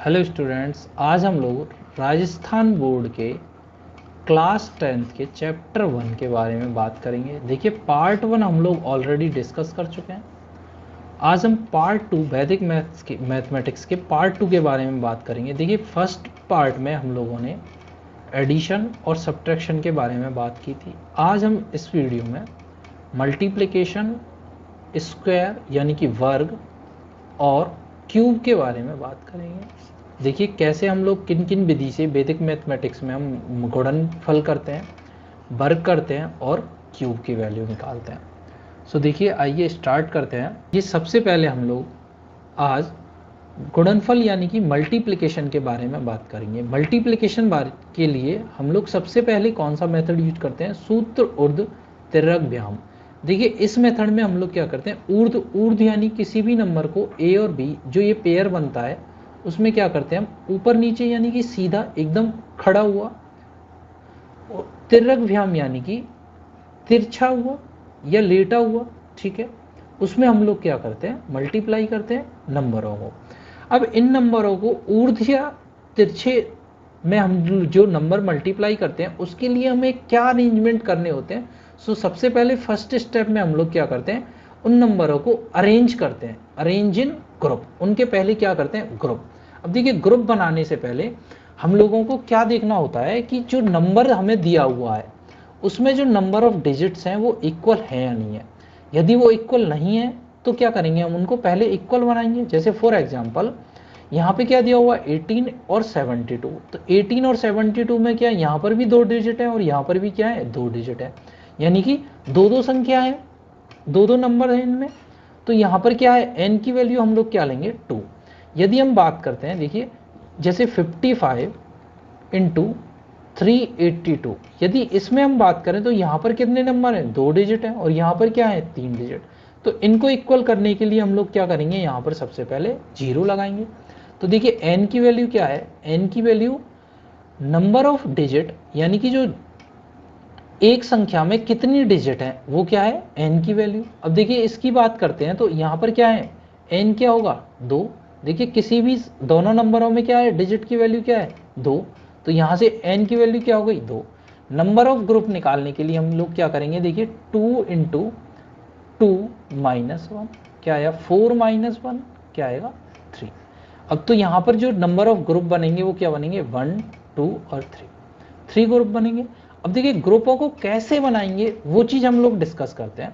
Hello students, आज हम लोग राजस्थान बोर्ड के क्लास 10th के चैप्टर 1 के बारे में बात करेंगे। देखिए, पार्ट 1 हम लोग ऑलरेडी डिस्कस कर चुके हैं। आज हम पार्ट 2 वैदिक मैथमेटिक्स के पार्ट 2 के बारे में बात करेंगे। देखिए, फर्स्ट पार्ट में हम लोगों ने एडिशन और सब्ट्रैक्शन के बारे में बात की थी। आज हम इस वीडियो में मल्टीप्लिकेशन, स्क्वायर यानी कि वर्ग और क्यूब के बारे में बात करेंगे। देखिए, कैसे हम लोग किन किन विधि से वैदिक मैथमेटिक्स में हम गुणनफल करते हैं, वर्ग करते हैं और क्यूब की वैल्यू निकालते हैं। सो देखिए, आइए स्टार्ट करते हैं। ये सबसे पहले हम लोग आज गुणनफल यानी कि मल्टीप्लिकेशन के बारे में बात करेंगे। मल्टीप्लिकेशन के लिए हम लोग सबसे पहले कौन सा मेथड यूज करते हैं? सूत्र ऊर्ध्व तिर्यक व्याम। देखिए, इस मेथड में हम लोग क्या करते हैं, ऊर्ध्व यानी किसी भी नंबर को ए और बी जो ये पेयर बनता है उसमें क्या करते हैं हम ऊपर नीचे यानी कि सीधा एकदम खड़ा हुआ, और तिर्यक व्याम यानी कि तिरछा हुआ या लेटा हुआ, ठीक है, उसमें हम लोग क्या करते हैं, मल्टीप्लाई करते हैं नंबरों को। अब इन नंबरों को ऊर्ध्व या तिरछे में हम जो नंबर मल्टीप्लाई करते हैं उसके लिए हमें क्या अरेंजमेंट करने होते हैं। सो सबसे पहले फर्स्ट स्टेप में हम लोग क्या करते हैं, उन नंबरों को अरेंज करते हैं, अरेंज इन ग्रुप। उनके पहले क्या करते हैं, ग्रुप। अब देखिए, ग्रुप बनाने से पहले हम लोगों को क्या देखना होता है कि जो नंबर हमें दिया हुआ है उसमें जो नंबर ऑफ डिजिट्स हैं वो इक्वल है या नहीं है। यदि वो इक्वल नहीं है तो क्या करेंगे, हम उनको पहले इक्वल बनाएंगे। जैसे फॉर एग्जांपल यहाँ पे क्या दिया हुआ है, 18 और 72। तो 18 और 72 में क्या है, यहाँ पर भी 2 डिजिट है और यहाँ पर भी क्या है, 2 डिजिट है, यानी कि दो दो संख्या है, दो दो नंबर है इनमें। तो यहाँ पर क्या है, n की वैल्यू हम लोग क्या लेंगे, 2। यदि हम बात करते हैं, देखिए जैसे 55 इंटू 382, यदि इसमें हम बात करें तो यहाँ पर कितने नंबर हैं, 2 डिजिट हैं और यहाँ पर क्या है, 3 डिजिट। तो इनको इक्वल करने के लिए हम लोग क्या करेंगे, यहाँ पर सबसे पहले 0 लगाएंगे। तो देखिए n की वैल्यू क्या है, n की वैल्यू नंबर ऑफ डिजिट यानी कि जो एक संख्या में कितनी डिजिट है वो क्या है, n की वैल्यू। अब देखिए इसकी बात करते हैं तो यहाँ पर क्या है, n क्या होगा, 2। देखिए किसी भी दोनों नंबरों में क्या है, डिजिट की वैल्यू क्या है, 2। तो यहाँ से n की वैल्यू क्या हो गई, 2। नंबर ऑफ ग्रुप निकालने के लिए हम लोग क्या करेंगे, देखिए 2 इंटू 2 माइनस 1 क्या आया, 4 माइनस 1 क्या आएगा, 3। अब तो यहाँ पर जो नंबर ऑफ ग्रुप बनेंगे वो क्या बनेंगे, 1 2 और 3 ग्रुप बनेंगे। अब देखिए ग्रुपों को कैसे बनाएंगे वो चीज़ हम लोग डिस्कस करते हैं।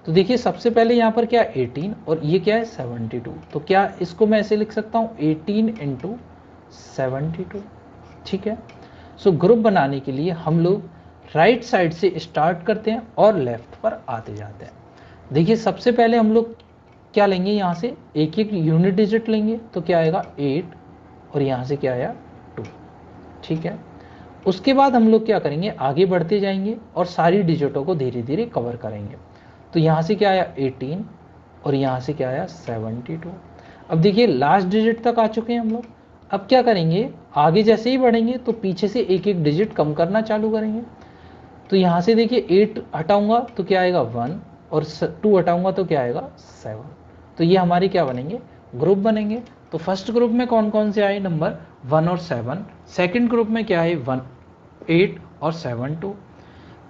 तो देखिए सबसे पहले यहाँ पर क्या है, 18 और ये क्या है, 72। तो क्या इसको मैं ऐसे लिख सकता हूँ, 18 इंटू 72, ठीक है। सो ग्रुप बनाने के लिए हम लोग राइट साइड से स्टार्ट करते हैं और लेफ्ट पर आते जाते हैं। देखिए सबसे पहले हम लोग क्या लेंगे, यहाँ से एक एक यूनिट डिजिट लेंगे तो क्या आएगा, 8 और यहाँ से क्या आया, 2, ठीक है। उसके बाद हम लोग क्या करेंगे, आगे बढ़ते जाएंगे और सारी डिजिटों को धीरे धीरे कवर करेंगे। तो यहाँ से क्या आया, 18 और यहाँ से क्या आया, 72। अब देखिए लास्ट डिजिट तक आ चुके हैं हम लोग। अब क्या करेंगे, आगे जैसे ही बढ़ेंगे तो पीछे से एक एक डिजिट कम करना चालू करेंगे। तो यहाँ से देखिए 8 हटाऊंगा तो क्या आएगा, 1 और 2 हटाऊंगा तो क्या आएगा, 7। तो ये हमारे क्या बनेंगे, ग्रुप बनेंगे। तो फर्स्ट ग्रुप में कौन कौन से आए, नंबर 1 और 7। सेकंड ग्रुप में क्या है, 1 8 और 7 2।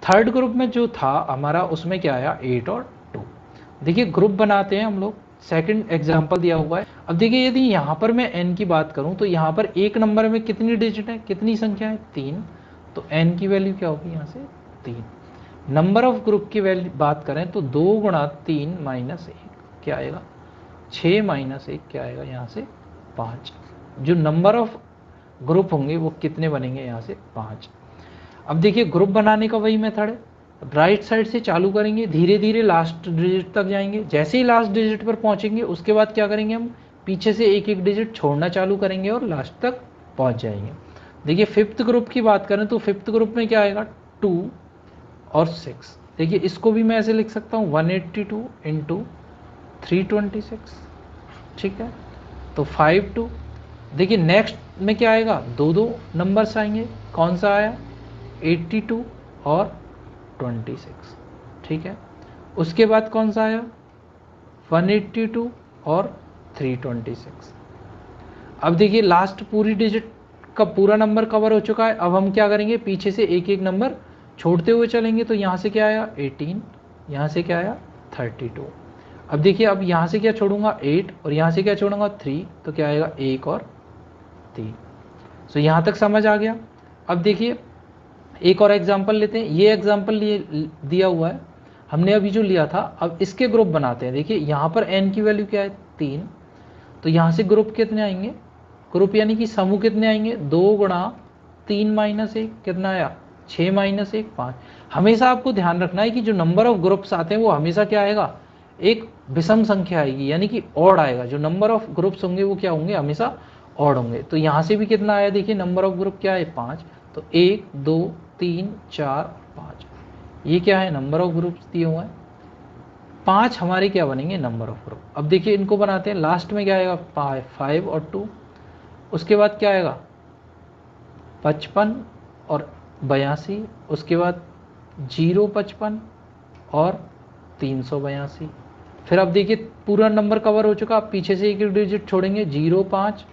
थर्ड ग्रुप में जो था हमारा उसमें क्या आया, 8 और 2। देखिए ग्रुप बनाते हैं हम लोग। सेकंड एग्जांपल दिया हुआ है। अब देखिए यदि यहाँ पर मैं n की बात करूँ तो यहाँ पर एक नंबर में कितनी डिजिट है, कितनी संख्या है, 3। तो n की वैल्यू क्या होगी, यहाँ से 3। नंबर ऑफ ग्रुप की वैल्यू बात करें तो 2 गुणा 3 माइनस 1 क्या आएगा, 6 माइनस 1 क्या आएगा, यहाँ से 5। जो नंबर ऑफ ग्रुप होंगे वो कितने बनेंगे, यहाँ से 5। अब देखिए ग्रुप बनाने का वही मेथड है, राइट साइड से चालू करेंगे, धीरे धीरे लास्ट डिजिट तक जाएंगे। जैसे ही लास्ट डिजिट पर पहुंचेंगे उसके बाद क्या करेंगे, हम पीछे से एक एक डिजिट छोड़ना चालू करेंगे और लास्ट तक पहुंच जाएंगे। देखिए फिफ्थ ग्रुप की बात करें तो फिफ्थ ग्रुप में क्या आएगा, 2 और 6। देखिए इसको भी मैं ऐसे लिख सकता हूँ, 182 इंटू 326, ठीक है। तो 5 2। देखिए नेक्स्ट में क्या आएगा, दो दो नंबर्स आएंगे, कौन सा आया, 82 और 26, ठीक है। उसके बाद कौन सा आया, 182 और 326। अब देखिए लास्ट पूरी डिजिट का पूरा नंबर कवर हो चुका है। अब हम क्या करेंगे, पीछे से एक एक नंबर छोड़ते हुए चलेंगे। तो यहाँ से क्या आया 18, यहाँ से क्या आया 32। अब देखिए अब यहाँ से क्या छोड़ूंगा 8 और यहाँ से क्या छोड़ूंगा 3, तो क्या आएगा 1 और 3। सो यहाँ तक समझ आ गया। अब देखिए एक और एग्जाम्पल लेते हैं। ये एग्जाम्पल दिया हुआ है हमने अभी जो लिया था। अब इसके ग्रुप बनाते हैं। देखिए यहाँ पर n की वैल्यू क्या है 3, तो यहाँ से ग्रुप कितने आएंगे, ग्रुप यानी कि समूह कितने आएंगे 2 गुणा 3 माइनस 1 कितना आया 6 माइनस 1 5। हमेशा आपको ध्यान रखना है कि जो नंबर ऑफ ग्रुप्स आते हैं वो हमेशा क्या आएगा, एक विषम संख्या आएगी, यानी कि ऑड आएगा। जो नंबर ऑफ ग्रुप्स होंगे वो क्या होंगे, हमेशा ऑड होंगे। तो यहाँ से भी कितना आया, देखिए नंबर ऑफ ग्रुप क्या है 5, तो 1 2 3 4 5, ये क्या है नंबर ऑफ ग्रुप्स दिए हुए हैं। 5 हमारे क्या बनेंगे नंबर ऑफ ग्रुप। अब देखिए इनको बनाते हैं। लास्ट में क्या आएगा 5 और 2, उसके बाद क्या आएगा 55 और 82, उसके बाद 0 55 और 382। फिर अब देखिए पूरा नंबर कवर हो चुका। आप पीछे से एक एक डिजिट छोड़ेंगे 0 5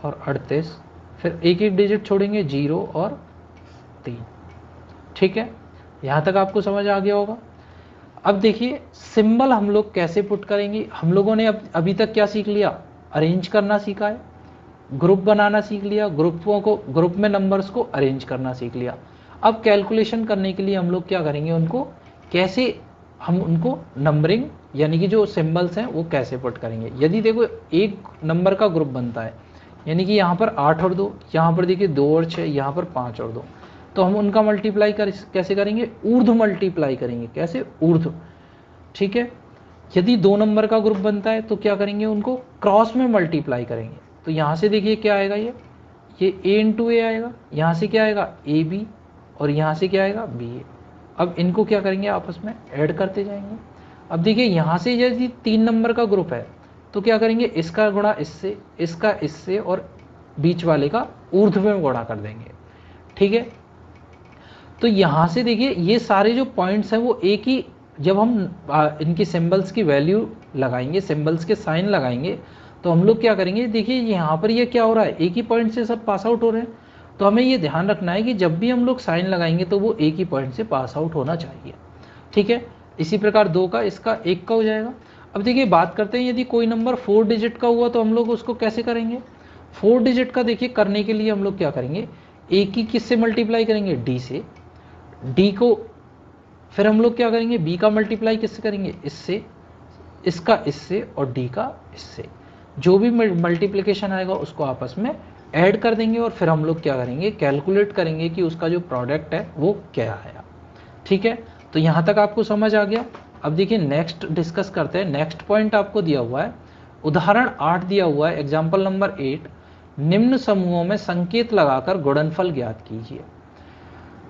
और 38, फिर एक एक डिजिट छोड़ेंगे 0 और 3। ठीक है, यहाँ तक आपको समझ आ गया होगा। अब देखिए सिंबल हम लोग कैसे पुट करेंगे। हम लोगों ने अभी तक क्या सीख लिया, अरेंज करना सीखा है, ग्रुप बनाना सीख लिया, ग्रुप में नंबर्स को अरेंज करना सीख लिया। अब कैलकुलेशन करने के लिए हम लोग क्या करेंगे, उनको कैसे हम उनको नंबरिंग यानी कि जो सिंबल्स हैं वो कैसे पुट करेंगे। यदि देखो एक नंबर का ग्रुप बनता है, यानी कि यहाँ पर 8 और 2, यहाँ पर देखिए 2 और 6, यहाँ पर 5 और 2, तो हम उनका मल्टीप्लाई कैसे करेंगे, ऊर्ध्व मल्टीप्लाई करेंगे। कैसे, ऊर्ध्व। ठीक है, यदि 2 नंबर का ग्रुप बनता है तो क्या करेंगे, उनको क्रॉस में मल्टीप्लाई करेंगे। तो यहाँ से देखिए क्या आएगा, ये a इंटू ए आएगा, यहाँ से क्या आएगा ए बी, और यहाँ से क्या आएगा बी ए। अब इनको क्या करेंगे, आपस में ऐड करते जाएंगे। अब देखिए यहाँ से यदि 3 नंबर का ग्रुप है तो क्या करेंगे, इसका गुणा इससे, इसका इससे, और बीच वाले का ऊर्ध्व में गुणा कर देंगे। ठीक है, तो यहाँ से देखिए ये सारे जो पॉइंट्स हैं वो एक ही, जब हम इनकी सिंबल्स की वैल्यू लगाएंगे, सिंबल्स के साइन लगाएंगे, तो हम लोग क्या करेंगे, देखिए यहाँ पर ये क्या हो रहा है, एक ही पॉइंट से सब पास आउट हो रहे हैं। तो हमें ये ध्यान रखना है कि जब भी हम लोग साइन लगाएंगे तो वो एक ही पॉइंट से पास आउट होना चाहिए। ठीक है, इसी प्रकार 2 का, इसका 1 का हो जाएगा। अब देखिए बात करते हैं, यदि कोई नंबर 4 डिजिट का हुआ तो हम लोग उसको कैसे करेंगे। 4 डिजिट का देखिए करने के लिए हम लोग क्या करेंगे, एक ही किससे मल्टीप्लाई करेंगे, डी से, डी को फिर हम लोग क्या करेंगे, बी का मल्टीप्लाई किससे करेंगे, इससे, इसका इससे, और डी का इससे। जो भी मल्टीप्लिकेशन आएगा उसको आपस में ऐड कर देंगे, और फिर हम लोग क्या करेंगे, कैलकुलेट करेंगे कि उसका जो प्रोडक्ट है वो क्या आया। ठीक है, तो यहाँ तक आपको समझ आ गया। अब देखिए नेक्स्ट डिस्कस करते हैं। नेक्स्ट पॉइंट आपको दिया हुआ है, उदाहरण 8 दिया हुआ है, एग्जाम्पल नंबर 8, निम्न समूहों में संकेत लगाकर गुणनफल ज्ञात कीजिए।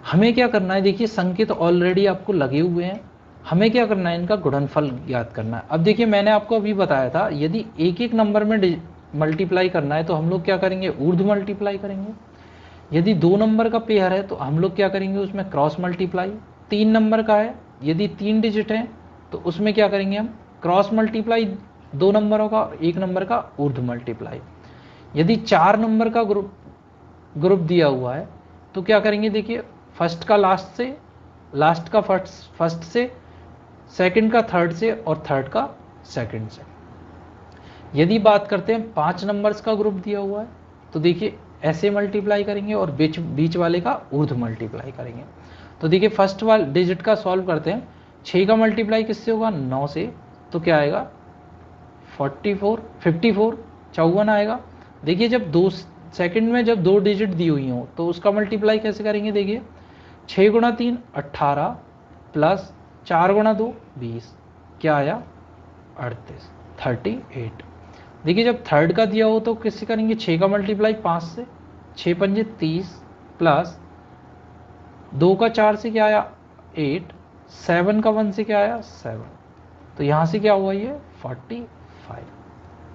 हमें क्या करना है, देखिए संकेत ऑलरेडी आपको लगे हुए हैं, हमें क्या करना है, इनका गुणनफल ज्ञात करना है। अब देखिए मैंने आपको अभी बताया था, यदि एक एक नंबर में मल्टीप्लाई करना है तो हम लोग क्या करेंगे, ऊर्ध्व मल्टीप्लाई करेंगे। यदि 2 नंबर का पेयर है तो हम लोग क्या करेंगे, उसमें क्रॉस मल्टीप्लाई। 3 नंबर का है, यदि 3 डिजिट है तो उसमें क्या करेंगे, हम क्रॉस मल्टीप्लाई 2 नंबरों का, 1 नंबर का ऊर्ध्व मल्टीप्लाई। यदि 4 नंबर का ग्रुप दिया हुआ है तो क्या करेंगे, देखिए फर्स्ट का लास्ट से, लास्ट का फर्स्ट से, सेकंड का थर्ड से, और थर्ड का सेकंड से। यदि बात करते हैं 5 नंबर्स का ग्रुप दिया हुआ है तो देखिए ऐसे मल्टीप्लाई करेंगे, और बीच वाले का ऊर्ध्व मल्टीप्लाई करेंगे। तो देखिए फर्स्ट वाले डिजिट का सॉल्व करते हैं। 6 का मल्टीप्लाई किससे होगा, 9 से, तो क्या आएगा 54 54 आएगा। देखिए जब 2 सेकंड में जब 2 डिजिट दी हुई हो तो उसका मल्टीप्लाई कैसे करेंगे, देखिए 6 गुणा 3 18 प्लस 4 गुणा 2 20, क्या आया 38। देखिए जब थर्ड का दिया हो तो किससे करेंगे, 6 का मल्टीप्लाई 5 से, 6 पंजे 30 प्लस 2 का 4 से क्या आया 8, 7 का 1 से क्या आया 7, तो यहाँ से क्या हुआ ये 45।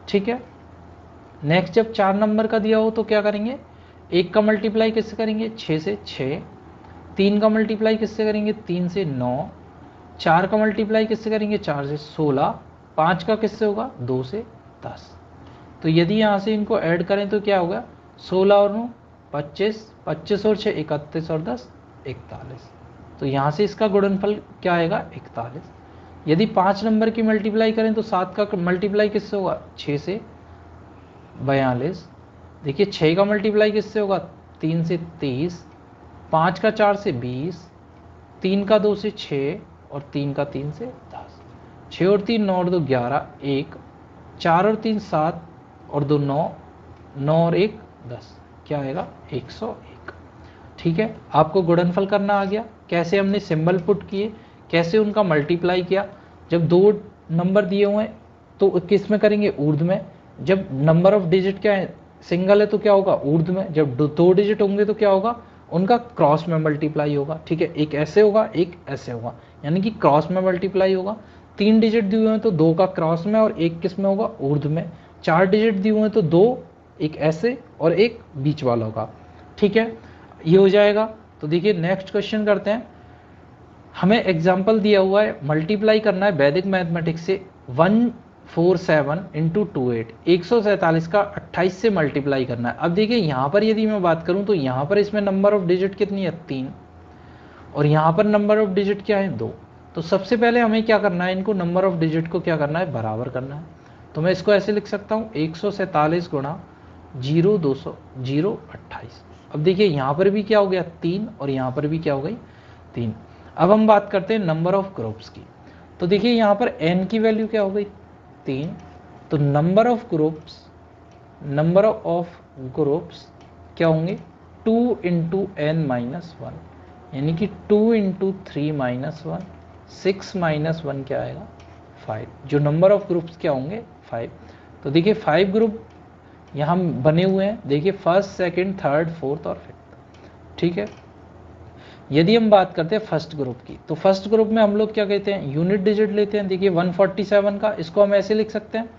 ठीक है, नेक्स्ट जब 4 नंबर का दिया हो तो क्या करेंगे, 1 का मल्टीप्लाई किससे करेंगे, 6 से 6, 3 का मल्टीप्लाई किससे करेंगे, 3 से 9, 4 का मल्टीप्लाई किससे करेंगे, 4 से 16, 5 का किससे होगा, 2 से 10। तो यदि यहाँ से इनको ऐड करें तो क्या होगा, 16 और 9 25, 25 और 6 31 और 10 41। तो यहाँ से इसका गुणनफल क्या आएगा 41। यदि 5 नंबर की मल्टीप्लाई करें तो 7 का मल्टीप्लाई किससे होगा 6 से 42। देखिए 6 का मल्टीप्लाई किससे होगा 3 से 30, 5 का 4 से 20, 3 का 2 से 6 और 3 का 3 से 10। 6 और 3 9 और 2 11, 1, 4 और 3 7 और 2 9, 9 और 1 10, क्या आएगा 101। ठीक है, आपको गुणनफल करना आ गया। कैसे हमने सिंबल पुट किए, कैसे उनका मल्टीप्लाई किया। जब दो नंबर दिए हुए हैं तो किस में करेंगे ऊर्ध्व में। जब नंबर ऑफ डिजिट क्या है सिंगल है तो क्या होगा ऊर्ध्व में। जब दो डिजिट होंगे तो क्या होगा उनका क्रॉस में मल्टीप्लाई होगा। ठीक है, एक ऐसे होगा एक ऐसे होगा, यानी कि क्रॉस में मल्टीप्लाई होगा। 3 डिजिट दिए हुए हैं तो 2 का क्रॉस में और 1 किस में होगा ऊर्ध्व में। 4 डिजिट दिए हुए हैं तो 2, एक ऐसे और एक बीच वाला होगा। ठीक है, ये हो जाएगा। तो देखिए नेक्स्ट क्वेश्चन करते हैं। हमें एग्जाम्पल दिया हुआ है, मल्टीप्लाई करना है वैदिक मैथमेटिक्स से 147 इंटू 28, 147 का 28 से मल्टीप्लाई करना है। अब देखिए यहाँ पर यदि मैं बात करूँ तो यहाँ पर इसमें नंबर ऑफ डिजिट कितनी है 3 और यहाँ पर नंबर ऑफ डिजिट क्या है 2। तो सबसे पहले हमें क्या करना है, इनको नंबर ऑफ डिजिट को क्या करना है बराबर करना है। तो मैं इसको ऐसे लिख सकता हूँ 147 गुणा 0 200 0 28। अब देखिए यहाँ पर भी क्या हो गया 3 और यहाँ पर भी क्या हो गई 3। अब हम बात करते हैं नंबर ऑफ ग्रुप्स की। तो देखिए यहाँ पर n की वैल्यू क्या हो गई 3। तो नंबर ऑफ ग्रुप्स क्या होंगे 2 इंटू n माइनस 1, यानी कि 2 इंटू 3 माइनस 1, 6 माइनस 1 क्या आएगा 5। जो नंबर ऑफ ग्रुप्स क्या होंगे 5। तो देखिए 5 ग्रुप यहाँ बने हुए हैं, देखिए फर्स्ट सेकंड थर्ड फोर्थ और फिफ्थ। ठीक है, यदि हम बात करते हैं फर्स्ट ग्रुप की, तो फर्स्ट ग्रुप में हम लोग क्या कहते हैं यूनिट डिजिट लेते हैं। देखिए 147 का इसको हम ऐसे लिख सकते हैं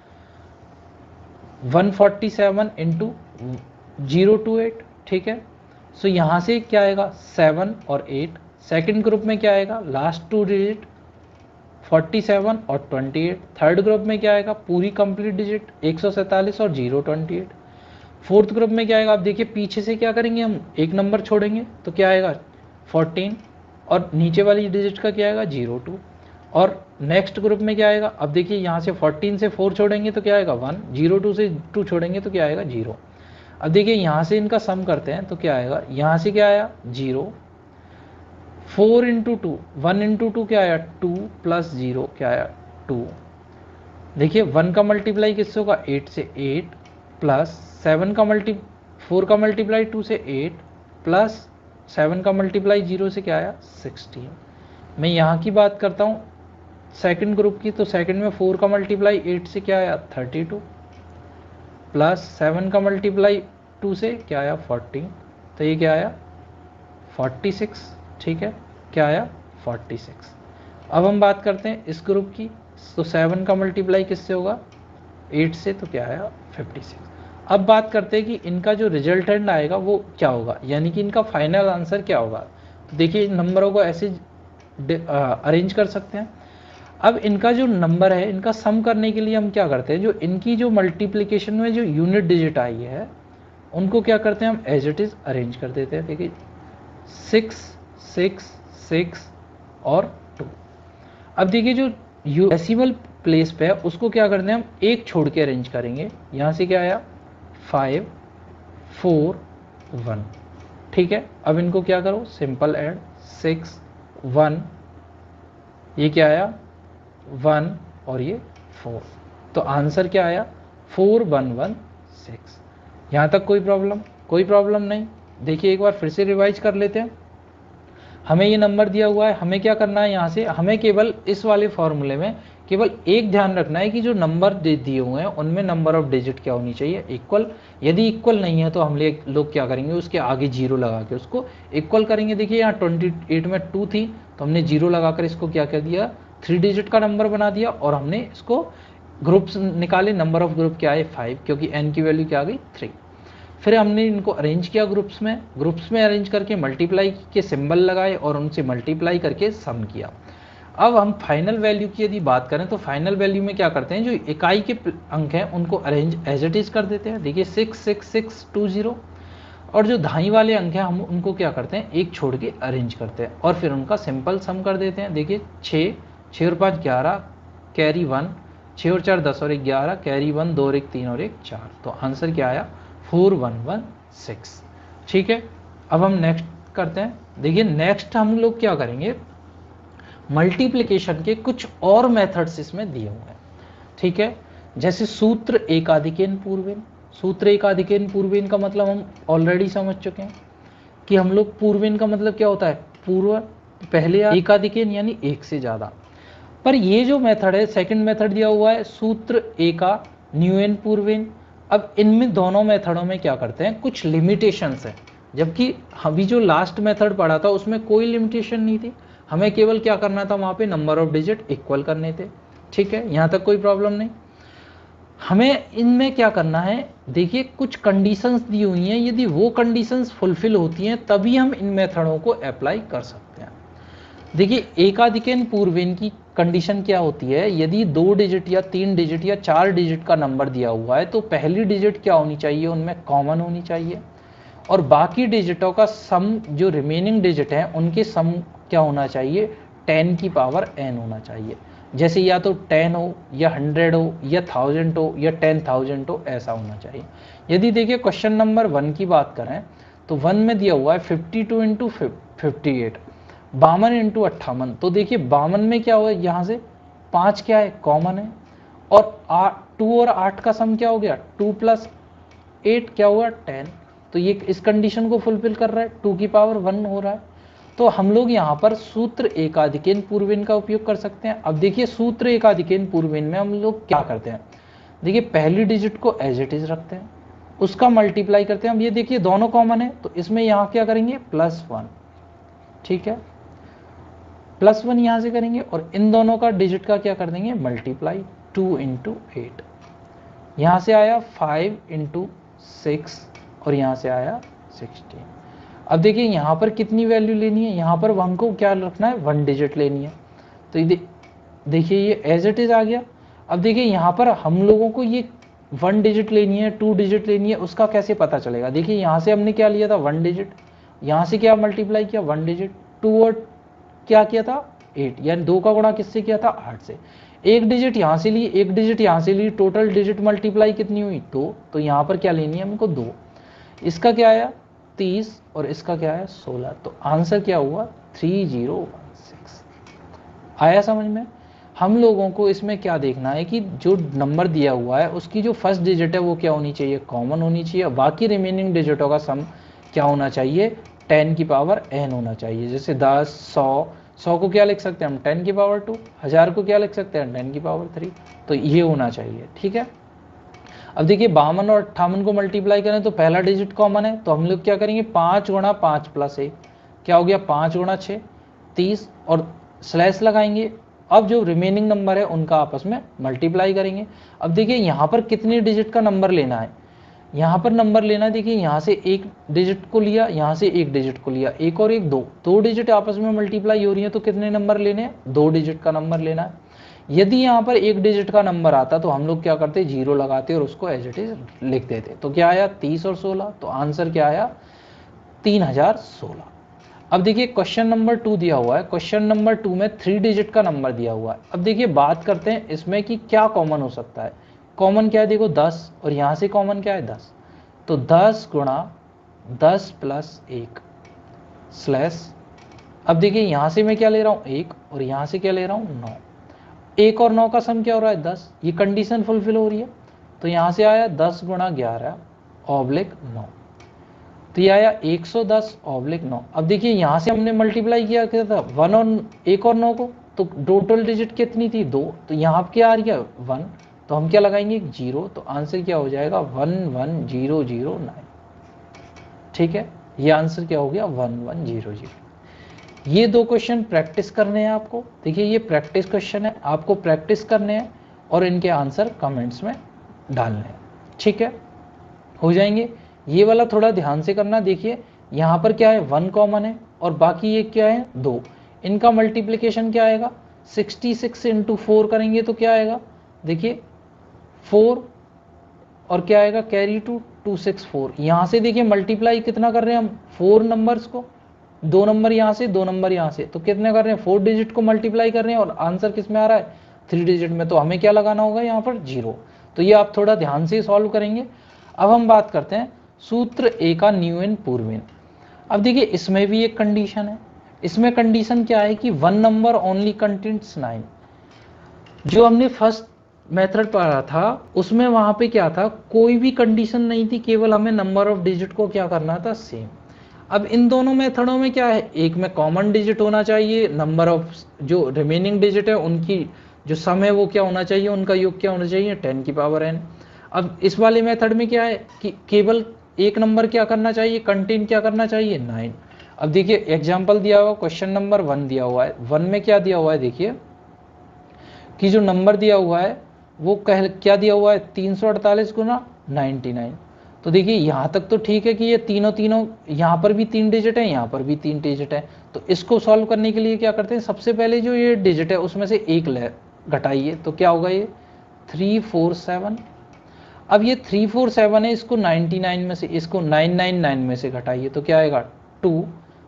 147 इंटू 0 to 8। ठीक है, सो यहाँ से क्या आएगा 7 और 8। सेकंड ग्रुप में क्या आएगा लास्ट 2 डिजिट 47 और 28। थर्ड ग्रुप में क्या आएगा पूरी कंप्लीट डिजिट 147 और 0 28। फोर्थ ग्रुप में क्या आएगा, आप देखिए पीछे से क्या करेंगे हम एक नंबर छोड़ेंगे तो क्या आएगा 14 और नीचे वाली डिजिट का क्या आएगा 0 2। और नेक्स्ट ग्रुप में क्या आएगा, अब देखिए यहाँ से 14 से 4 छोड़ेंगे तो क्या आएगा 1, 0 2 से 2 छोड़ेंगे तो क्या आएगा 0। अब देखिए यहाँ से इनका सम करते हैं तो क्या आएगा, यहाँ से क्या आया 0, 4 इंटू 2, 1 इंटू 2 क्या आया 2 प्लस 0 क्या आया 2। देखिए 1 का मल्टीप्लाई किससे होगा 8 से, 8 प्लस 7 का 4 का मल्टीप्लाई 2 से 8 प्लस 7 का मल्टीप्लाई 0 से क्या आया 16। मैं यहाँ की बात करता हूँ सेकंड ग्रुप की, तो सेकंड में 4 का मल्टीप्लाई 8 से क्या आया 32 प्लस 7 का मल्टीप्लाई 2 से क्या आया 14, तो ये क्या आया 46। ठीक है, क्या आया 46। अब हम बात करते हैं इस ग्रुप की, तो 7 का मल्टीप्लाई किससे होगा 8 से, तो क्या आया 56। अब बात करते हैं कि इनका जो रिजल्टेंट आएगा वो क्या होगा, यानी कि इनका फाइनल आंसर क्या होगा। तो देखिए नंबरों को ऐसे अरेंज कर सकते हैं। अब इनका जो नंबर है इनका सम करने के लिए हम क्या करते हैं, जो इनकी जो मल्टीप्लिकेशन में जो यूनिट डिजिट आई है उनको क्या करते हैं हम एज इट इज़ अरेंज कर देते हैं। देखिए 6 6 6 और 2। अब देखिए जो डेसिमल प्लेस पे है उसको क्या करते हैं हम एक छोड़ के अरेंज करेंगे। यहाँ से क्या आया 5 4 1। ठीक है, अब इनको क्या करो सिंपल ऐड 6 1, ये क्या आया 1 और ये 4, तो आंसर क्या आया 4116। यहाँ तक कोई प्रॉब्लम नहीं। देखिए एक बार फिर से रिवाइज कर लेते हैं। हमें ये नंबर दिया हुआ है, हमें क्या करना है यहाँ से, हमें केवल इस वाले फॉर्मूले में केवल एक ध्यान रखना है कि जो नंबर दिए हुए हैं उनमें नंबर ऑफ डिजिट क्या होनी चाहिए इक्वल। यदि इक्वल नहीं है तो हम लोग क्या करेंगे उसके आगे 0 लगा के उसको इक्वल करेंगे। देखिए यहाँ 28 में 2 थी तो हमने 0 लगाकर इसको क्या कर दिया 3 डिजिट का नंबर बना दिया और हमने इसको ग्रुप्स निकाले। नंबर ऑफ ग्रुप क्या है 5, क्योंकि n की वैल्यू क्या आ गई 3। फिर हमने इनको अरेंज किया ग्रुप्स में अरेंज करके मल्टीप्लाई के सिंबल लगाए और उनसे मल्टीप्लाई करके सम किया। अब हम फाइनल वैल्यू की यदि बात करें तो फाइनल वैल्यू में क्या करते हैं, जो इकाई के अंक हैं उनको अरेंज एज इट इज कर देते हैं। देखिए 66620, और जो धाई वाले अंक हैं हम उनको क्या करते हैं, एक छोड़ के अरेंज करते हैं और फिर उनका सिंपल सम कर देते हैं। देखिए 6 और 5 11, कैरी 1, 6 और 4 10 और 1 11, कैरी 1, 2 और 1 3 और 1 4। तो आंसर क्या आया 4116। ठीक है, अब हम नेक्स्ट करते हैं। देखिए नेक्स्ट हम लोग क्या करेंगे, मल्टीप्लिकेशन के कुछ और मेथड्स इसमें दिए हुए हैं। ठीक है, जैसे सूत्र एकाधिकेन पूर्वेन। सूत्र एकाधिकेन पूर्वेन का मतलब हम ऑलरेडी समझ चुके हैं कि हम लोग पूर्वेन का मतलब क्या होता है, पूर्व पहले, एकाधिकेन यानी एक से ज्यादा। पर ये जो मेथड है, सेकंड मेथड दिया हुआ है सूत्र एका न्यूएन पूर्वेन। अब इनमें दोनों मेथडों में क्या करते हैं, कुछ लिमिटेशंस है, जबकि अभी जो लास्ट मेथड पढ़ा था उसमें कोई लिमिटेशन नहीं थी, हमें केवल क्या करना था, वहां पे नंबर ऑफ डिजिट इक्वल करने थे। ठीक है, यहां तक कोई प्रॉब्लम नहीं। हमें इनमें क्या करना है, देखिए कुछ कंडीशंस दी हुई हैं, यदि वो कंडीशंस फुलफिल होती हैं तभी हम इन मेथडों को अप्लाई कर सकते हैं। देखिए एकाधिकेन पूर्वेन की कंडीशन क्या होती है, यदि 2 डिजिट या 3 डिजिट या 4 डिजिट का नंबर दिया हुआ है तो पहली डिजिट क्या होनी चाहिए, उनमें कॉमन होनी चाहिए, और बाकी डिजिटों का सम, जो रिमेनिंग डिजिट है उनके सम क्या होना चाहिए, 10 की पावर n होना चाहिए। जैसे या तो 10 हो या 100 हो या 1000 हो या 10,000 हो, ऐसा होना चाहिए। यदि देखिए क्वेश्चन नंबर 1 की बात करें तो 1 में दिया हुआ है 52 इंटू 58, 52 इंटू 58। तो देखिए 52 में क्या हुआ, यहाँ से 5 क्या है, कॉमन है, और 2 और 8 का सम क्या हो गया, 2 प्लस 8 क्या हुआ, 10। तो ये इस कंडीशन को फुलफिल कर रहा है, 2 की पावर 1 हो रहा है। तो हम लोग यहाँ पर सूत्र एकाधिकेन पूर्वेन का उपयोग कर सकते हैं। अब देखिए सूत्र एकाधिकेन पूर्वेन में हम लोग क्या करते हैं, देखिए पहली डिजिट को एज इट इज रखते हैं, उसका मल्टीप्लाई करते हैं। अब ये देखिए दोनों कॉमन है तो इसमें यहाँ क्या करेंगे, +1। ठीक है, +1 यहाँ से करेंगे और इन दोनों का डिजिट का क्या कर देंगे, मल्टीप्लाई, 2 इंटू 8, यहाँ से आया 5 इंटू 6 और यहाँ से आया 16। अब देखिए यहाँ पर कितनी वैल्यू लेनी है, यहाँ पर 1 को क्या रखना है, 1 डिजिट लेनी है। तो ये देखिए ये एज इट इज आ गया। अब देखिए यहाँ पर हम लोगों को ये 1 डिजिट लेनी है, 2 डिजिट लेनी है, उसका कैसे पता चलेगा। देखिए यहाँ से हमने क्या लिया था, 1 डिजिट, यहाँ से क्या मल्टीप्लाई किया, 1 डिजिट, 2 और क्या किया था, 8, यानी 2 का गुणा किससे किया था, 8 से। 1 डिजिट यहाँ से ली, 1 डिजिट यहाँ से ली, टोटल डिजिट मल्टीप्लाई कितनी हुई, 2। तो यहाँ पर क्या लेनी है हमको, 2। इसका क्या आया 30 और इसका क्या है 16। तो आंसर क्या हुआ 3016। आया समझ में। हम लोगों को इसमें क्या देखना है कि जो नंबर दिया हुआ है उसकी जो फर्स्ट डिजिट है वो क्या होनी चाहिए, कॉमन होनी चाहिए, बाकी रिमेनिंग डिजिटों का सम क्या होना चाहिए, 10 की पावर n होना चाहिए। जैसे 10, 100 को क्या लिख सकते हैं हम, 10 की पावर 2, 1000 को क्या लिख सकते हैं, 10 की पावर 3। तो ये होना चाहिए। ठीक है, अब देखिए 52 और 58 को मल्टीप्लाई करें तो पहला डिजिट कॉमन है, तो हम लोग क्या करेंगे, 5 गुणा 5 प्लस 1 क्या हो गया, 5 गुणा 6 30, और स्लैश लगाएंगे। अब जो रिमेनिंग नंबर है उनका आपस में मल्टीप्लाई करेंगे। अब देखिए यहाँ पर कितने डिजिट का नंबर लेना है, यहाँ पर नंबर लेना है, देखिए यहाँ से एक डिजिट को लिया, यहाँ से एक डिजिट को लिया, एक और एक, दो डिजिट आपस में मल्टीप्लाई हो रही है, तो कितने नंबर लेने हैं, 2 डिजिट का नंबर लेना है। यदि यहाँ पर एक डिजिट का नंबर आता तो हम लोग क्या करते, 0 लगाते और उसको एज इट इज लिख देते। तो क्या आया 30 और 16, तो आंसर क्या आया 3016। अब देखिए क्वेश्चन नंबर 2 दिया हुआ है, क्वेश्चन नंबर 2 में 3 डिजिट का नंबर दिया हुआ है। अब देखिए बात करते हैं इसमें कि क्या कॉमन हो सकता है। कॉमन क्या है, देखो 10 और यहाँ से कॉमन क्या है 10, तो 10 गुणा 10 प्लस 1 स्लैश। अब देखिए यहाँ से मैं क्या ले रहा हूँ 1 और यहाँ से क्या ले रहा हूँ 9, 1 और 9 का सम क्या हो रहा है 10, ये कंडीशन फुलफिल हो रही है। तो यहाँ से आया 10 गुणा 11 ऑब्लिक 9, तो ये आया 110 ऑब्लिक 9। अब देखिए यहाँ से हमने मल्टीप्लाई किया क्या था, 1 और 9 को, तो टोटल डिजिट कितनी थी 2, तो यहाँ क्या आ रही है 1, तो हम क्या लगाएंगे 0, तो आंसर क्या हो जाएगा 11009। ठीक है, ये आंसर क्या हो गया 1100। ये 2 क्वेश्चन प्रैक्टिस करने हैं आपको। देखिए ये प्रैक्टिस क्वेश्चन है, आपको प्रैक्टिस करने हैं और इनके आंसर कमेंट्स में डालने हैं। ठीक है, हो जाएंगे। ये वाला थोड़ा ध्यान से करना। देखिए यहाँ पर क्या है 1 कॉमन है और बाकी ये क्या है 2, इनका मल्टीप्लिकेशन क्या आएगा, 66 इंटू 4 करेंगे तो क्या आएगा, देखिए 4 और क्या आएगा कैरी टू 264। यहाँ से देखिए मल्टीप्लाई कितना कर रहे हैं हम, 4 नंबर्स को, 2 नंबर यहाँ से 2 नंबर यहाँ से, तो कितने कर रहे हैं 4 डिजिट को मल्टीप्लाई कर रहे हैं और आंसर किस में आ रहा है 3 डिजिट में, तो हमें क्या लगाना होगा यहाँ पर 0। तो ये आप थोड़ा ध्यान से सॉल्व करेंगे। अब हम बात करते हैं सूत्र ए का न्यू एंड पूर्वेन। अब देखिए इसमें भी एक कंडीशन है, इसमें कंडीशन क्या है कि 1 नंबर ओनली कंटेंट्स 9। जो हमने फर्स्ट मेथड पढ़ा था उसमें वहां पे क्या था, कोई भी कंडीशन नहीं थी, केवल हमें नंबर ऑफ डिजिट को क्या करना था सेम। अब इन दोनों मेथडों में क्या है, एक में कॉमन डिजिट होना चाहिए, नंबर ऑफ जो रिमेनिंग डिजिट है उनकी जो सम है वो क्या होना चाहिए, उनका योग क्या होना चाहिए 10 की पावर n। अब इस वाले मेथड में क्या है कि केवल एक नंबर क्या करना चाहिए, कंटेंट क्या करना चाहिए 9। अब देखिए एग्जाम्पल दिया हुआ क्वेश्चन नंबर 1 दिया हुआ है, 1 में क्या दिया हुआ है, देखिए कि जो नंबर दिया हुआ है वो क्या दिया हुआ है 348 गुना 99। तो देखिए यहाँ तक तो ठीक है कि ये तीनों यहाँ पर भी 3 डिजिट है, यहाँ पर भी 3 डिजिट है। तो इसको सॉल्व करने के लिए क्या करते हैं, सबसे पहले जो ये डिजिट है उसमें से एक घटाइए, तो क्या होगा ये 347। अब ये 347 है, इसको 99 में से, इसको 999 में से घटाइए तो क्या आएगा 2,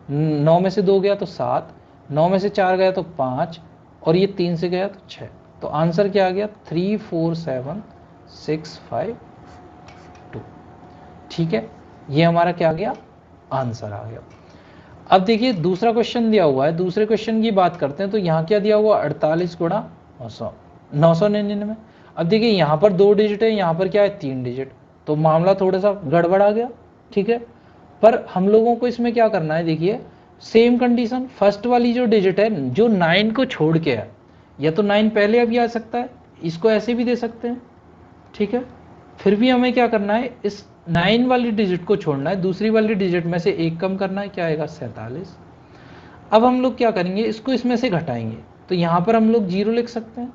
9 में से 2 गया तो 7, 9 में से 4 गया तो 5 और ये 3 से गया तो 6। तो आंसर क्या आ गया 347652। ठीक है, ये हमारा क्या आ गया आंसर आ गया। अब देखिए दूसरा क्वेश्चन दिया हुआ है, दूसरे क्वेश्चन की बात करते हैं। तो यहाँ क्या दिया हुआ 48 गुणा 999। अब देखिए यहाँ पर 2 डिजिट है, यहाँ पर क्या है 3 डिजिट, तो मामला थोड़ा सा गड़बड़ आ गया। ठीक है, पर हम लोगों को इसमें क्या करना है, देखिए सेम कंडीशन, फर्स्ट वाली जो डिजिट है जो 9 को छोड़ के है, या तो 9 पहले अभी आ सकता है, इसको ऐसे भी दे सकते हैं। ठीक है, फिर भी हमें क्या करना है, इस 9 वाली डिजिट को छोड़ना है, दूसरी वाली डिजिट में से एक कम करना है, क्या आएगा 47। अब हम लोग क्या करेंगे, इसको इसमें से घटाएंगे, तो यहाँ पर हम लोग 0 लिख सकते हैं।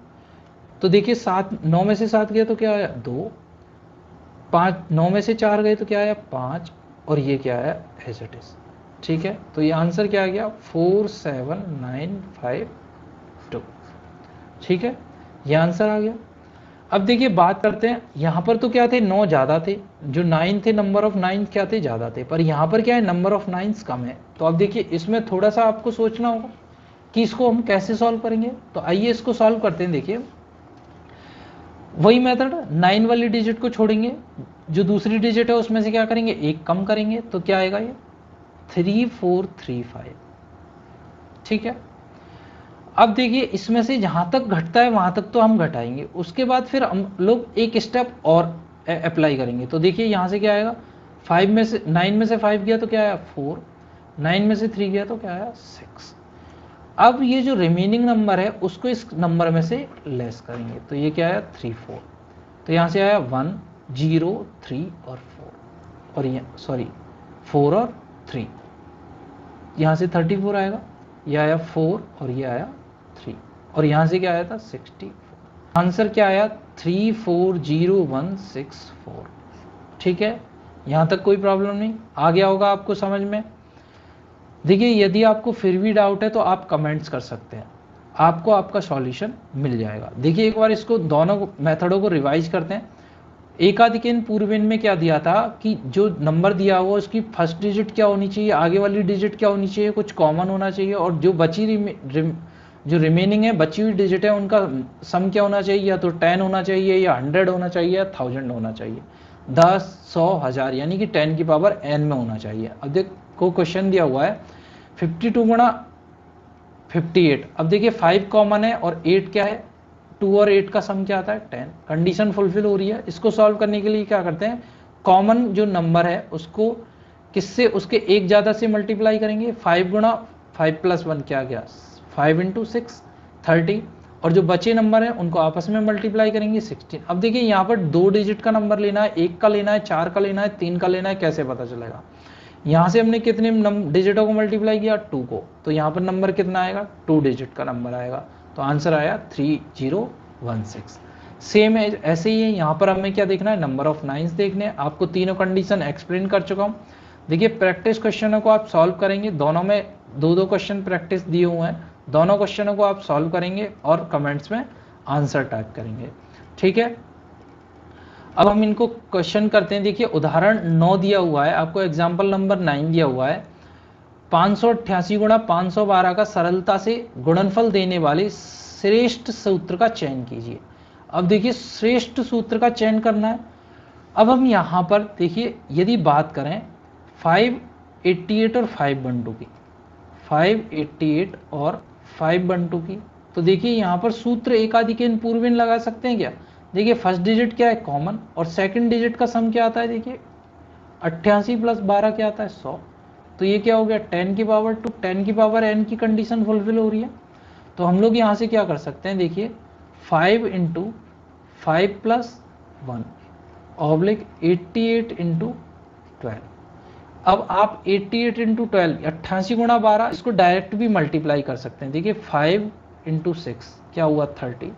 तो देखिए 7, 9 में से 7 गया तो क्या आया 2, 5, 9 में से 4 गए तो क्या आया 5 और ये क्या आया एज इट इज। ठीक है, तो ये आंसर क्या आ गया 47952। ठीक है, ये आंसर आ गया। अब देखिए बात करते हैं, यहाँ पर तो क्या थे 9 ज़्यादा थे, जो 9 थे नंबर ऑफ 9 क्या थे ज़्यादा थे, पर यहाँ पर क्या है नंबर ऑफ 9 कम है। तो अब देखिए इसमें थोड़ा सा आपको सोचना होगा कि इसको हम कैसे सॉल्व करेंगे। तो आइए इसको सॉल्व करते हैं। देखिए वही मेथड, 9 वाली डिजिट को छोड़ेंगे, जो दूसरी डिजिट है उसमें से क्या करेंगे एक कम करेंगे, तो क्या आएगा ये 3435। ठीक है, अब देखिए इसमें से जहां तक घटता है वहां तक तो हम घटाएंगे, उसके बाद फिर हम लोग एक स्टेप और अप्लाई करेंगे। तो देखिए यहां से क्या आएगा 5 में से 9 में से 5 गया तो क्या आया 4, 9 में से 3 गया तो क्या आया 6। अब ये जो रिमेनिंग नंबर है उसको इस नंबर में से लेस करेंगे, तो ये क्या आया 3 4, तो यहाँ से आया 1 0 3 और 4 और ये सॉरी 4 और 3, यहाँ से 34 आएगा, ये आया 4 और ये आया 3 और यहाँ से क्या आया था 64। आंसर क्या आया 340164। ठीक है, यहाँ तक कोई प्रॉब्लम नहीं, आ गया होगा आपको समझ में। देखिए यदि आपको फिर भी डाउट है तो आप कमेंट्स कर सकते हैं, आपको आपका सॉल्यूशन मिल जाएगा। देखिए एक बार इसको दोनों मेथडों को रिवाइज करते हैं। एकाधिकन पूर्वेन में क्या दिया था कि जो नंबर दिया हुआ उसकी फर्स्ट डिजिट क्या होनी चाहिए, आगे वाली डिजिट क्या होनी चाहिए, कुछ कॉमन होना चाहिए, और जो बची जो रिमेनिंग है बची हुई डिजिट है उनका सम क्या होना चाहिए, या तो 10 होना चाहिए या 100 होना चाहिए या 1000 होना चाहिए, 10 100 1000 यानी कि 10 की पावर n में होना चाहिए। अब देखो क्वेश्चन दिया हुआ है 52 गुणा 58। अब देखिए 5 कॉमन है और 8 क्या है, 2 और 8 का सम क्या आता है 10। कंडीशन फुलफिल हो रही है। इसको सॉल्व करने के लिए क्या करते हैं, कॉमन जो नंबर है उसको किससे उसके एक ज़्यादा से मल्टीप्लाई करेंगे। 5 गुणा 5 + 1 क्या गया 5 × 6 30, और जो बचे नंबर हैं उनको आपस में मल्टीप्लाई करेंगे 16। अब देखिए यहाँ पर 2 डिजिट का नंबर लेना है, 1 का लेना है, 4 का लेना है, 3 का लेना है, कैसे पता चलेगा। यहाँ से हमने कितने डिजिटों को मल्टीप्लाई किया 2 को, तो यहाँ पर नंबर कितना आएगा 2 डिजिट का नंबर आएगा, तो आंसर आया 3016। सेम है ऐसे ही है, यहाँ पर हमें क्या देखना है नंबर ऑफ 9 देखने हैं। आपको तीनों कंडीशन एक्सप्लेन कर चुका हूँ। देखिए प्रैक्टिस क्वेश्चनों को आप सॉल्व करेंगे, दोनों में 2-2 क्वेश्चन प्रैक्टिस दिए हुए हैं, दोनों क्वेश्चनों को आप सॉल्व करेंगे और कमेंट्स में आंसर टाइप करेंगे, ठीक है। अब हम इनको क्वेश्चन करते हैं। देखिए उदाहरण 9 दिया हुआ है, आपको एग्जाम्पल नंबर 9 दिया हुआ है। 588 गुणा 512 का सरलता से गुणनफल देने वाले श्रेष्ठ सूत्र का चयन कीजिए। अब देखिए श्रेष्ठ सूत्र का चयन करना है। अब हम यहाँ पर देखिए यदि बात करें 588 और 512 की, 588 और 512 की, तो देखिए यहाँ पर सूत्र एकाधिकेन पूर्वेन लगा सकते हैं क्या। देखिए फर्स्ट डिजिट क्या है कॉमन, और सेकंड डिजिट का सम क्या आता है, देखिए 88 प्लस 12 क्या आता है 100। तो ये क्या हो गया 10 की पावर 2, 10 की पावर n की कंडीशन फुलफिल हो रही है। तो हम लोग यहाँ से क्या कर सकते हैं, देखिए 5 इंटू 5 प्लस 1 ऑब्लिक 88 इंटू 12। अब आप 88 इंटू 12 88 गुणा 12 इसको डायरेक्ट भी मल्टीप्लाई कर सकते हैं। देखिए 5 इंटू 6 क्या हुआ 30,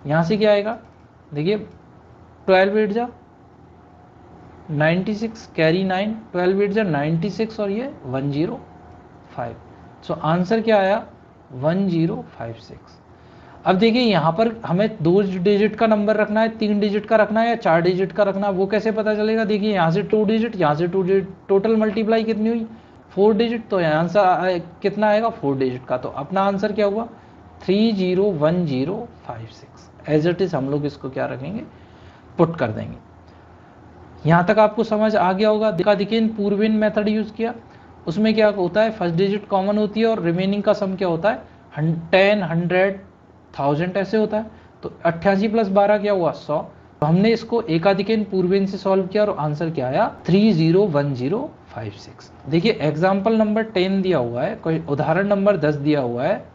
यहाँ से क्या आएगा, देखिए 12 8 जा 96 कैरी 9, 12 8 जा 96 और ये 105। सो आंसर क्या आया 1056। अब देखिए यहाँ पर हमें 2 डिजिट का नंबर रखना है, 3 डिजिट का रखना है या 4 डिजिट का रखना है, वो कैसे पता चलेगा। देखिए यहाँ से 2 डिजिट, यहाँ से 2 डिजिट, टोटल मल्टीप्लाई कितनी हुई 4 डिजिट, तो यहाँ आंसर कितना आएगा 4 डिजिट का। तो अपना आंसर क्या हुआ 301056। एज इट इज हम लोग इसको क्या रखेंगे पुट कर देंगे। यहाँ तक आपको समझ आ गया होगा। एकाधिकेन पूर्वेन मेथड यूज किया, उसमें क्या होता है फर्स्ट डिजिट कॉमन होती है और रिमेनिंग का सम क्या होता है 10 100 1000 ऐसे होता है। तो 88 प्लस 12 क्या हुआ 100। तो हमने इसको एकाधिकेन पूर्वेन से सॉल्व किया और आंसर क्या आया 301056। देखिए एग्जाम्पल नंबर 10 दिया हुआ है, कोई उदाहरण नंबर 10 दिया हुआ है।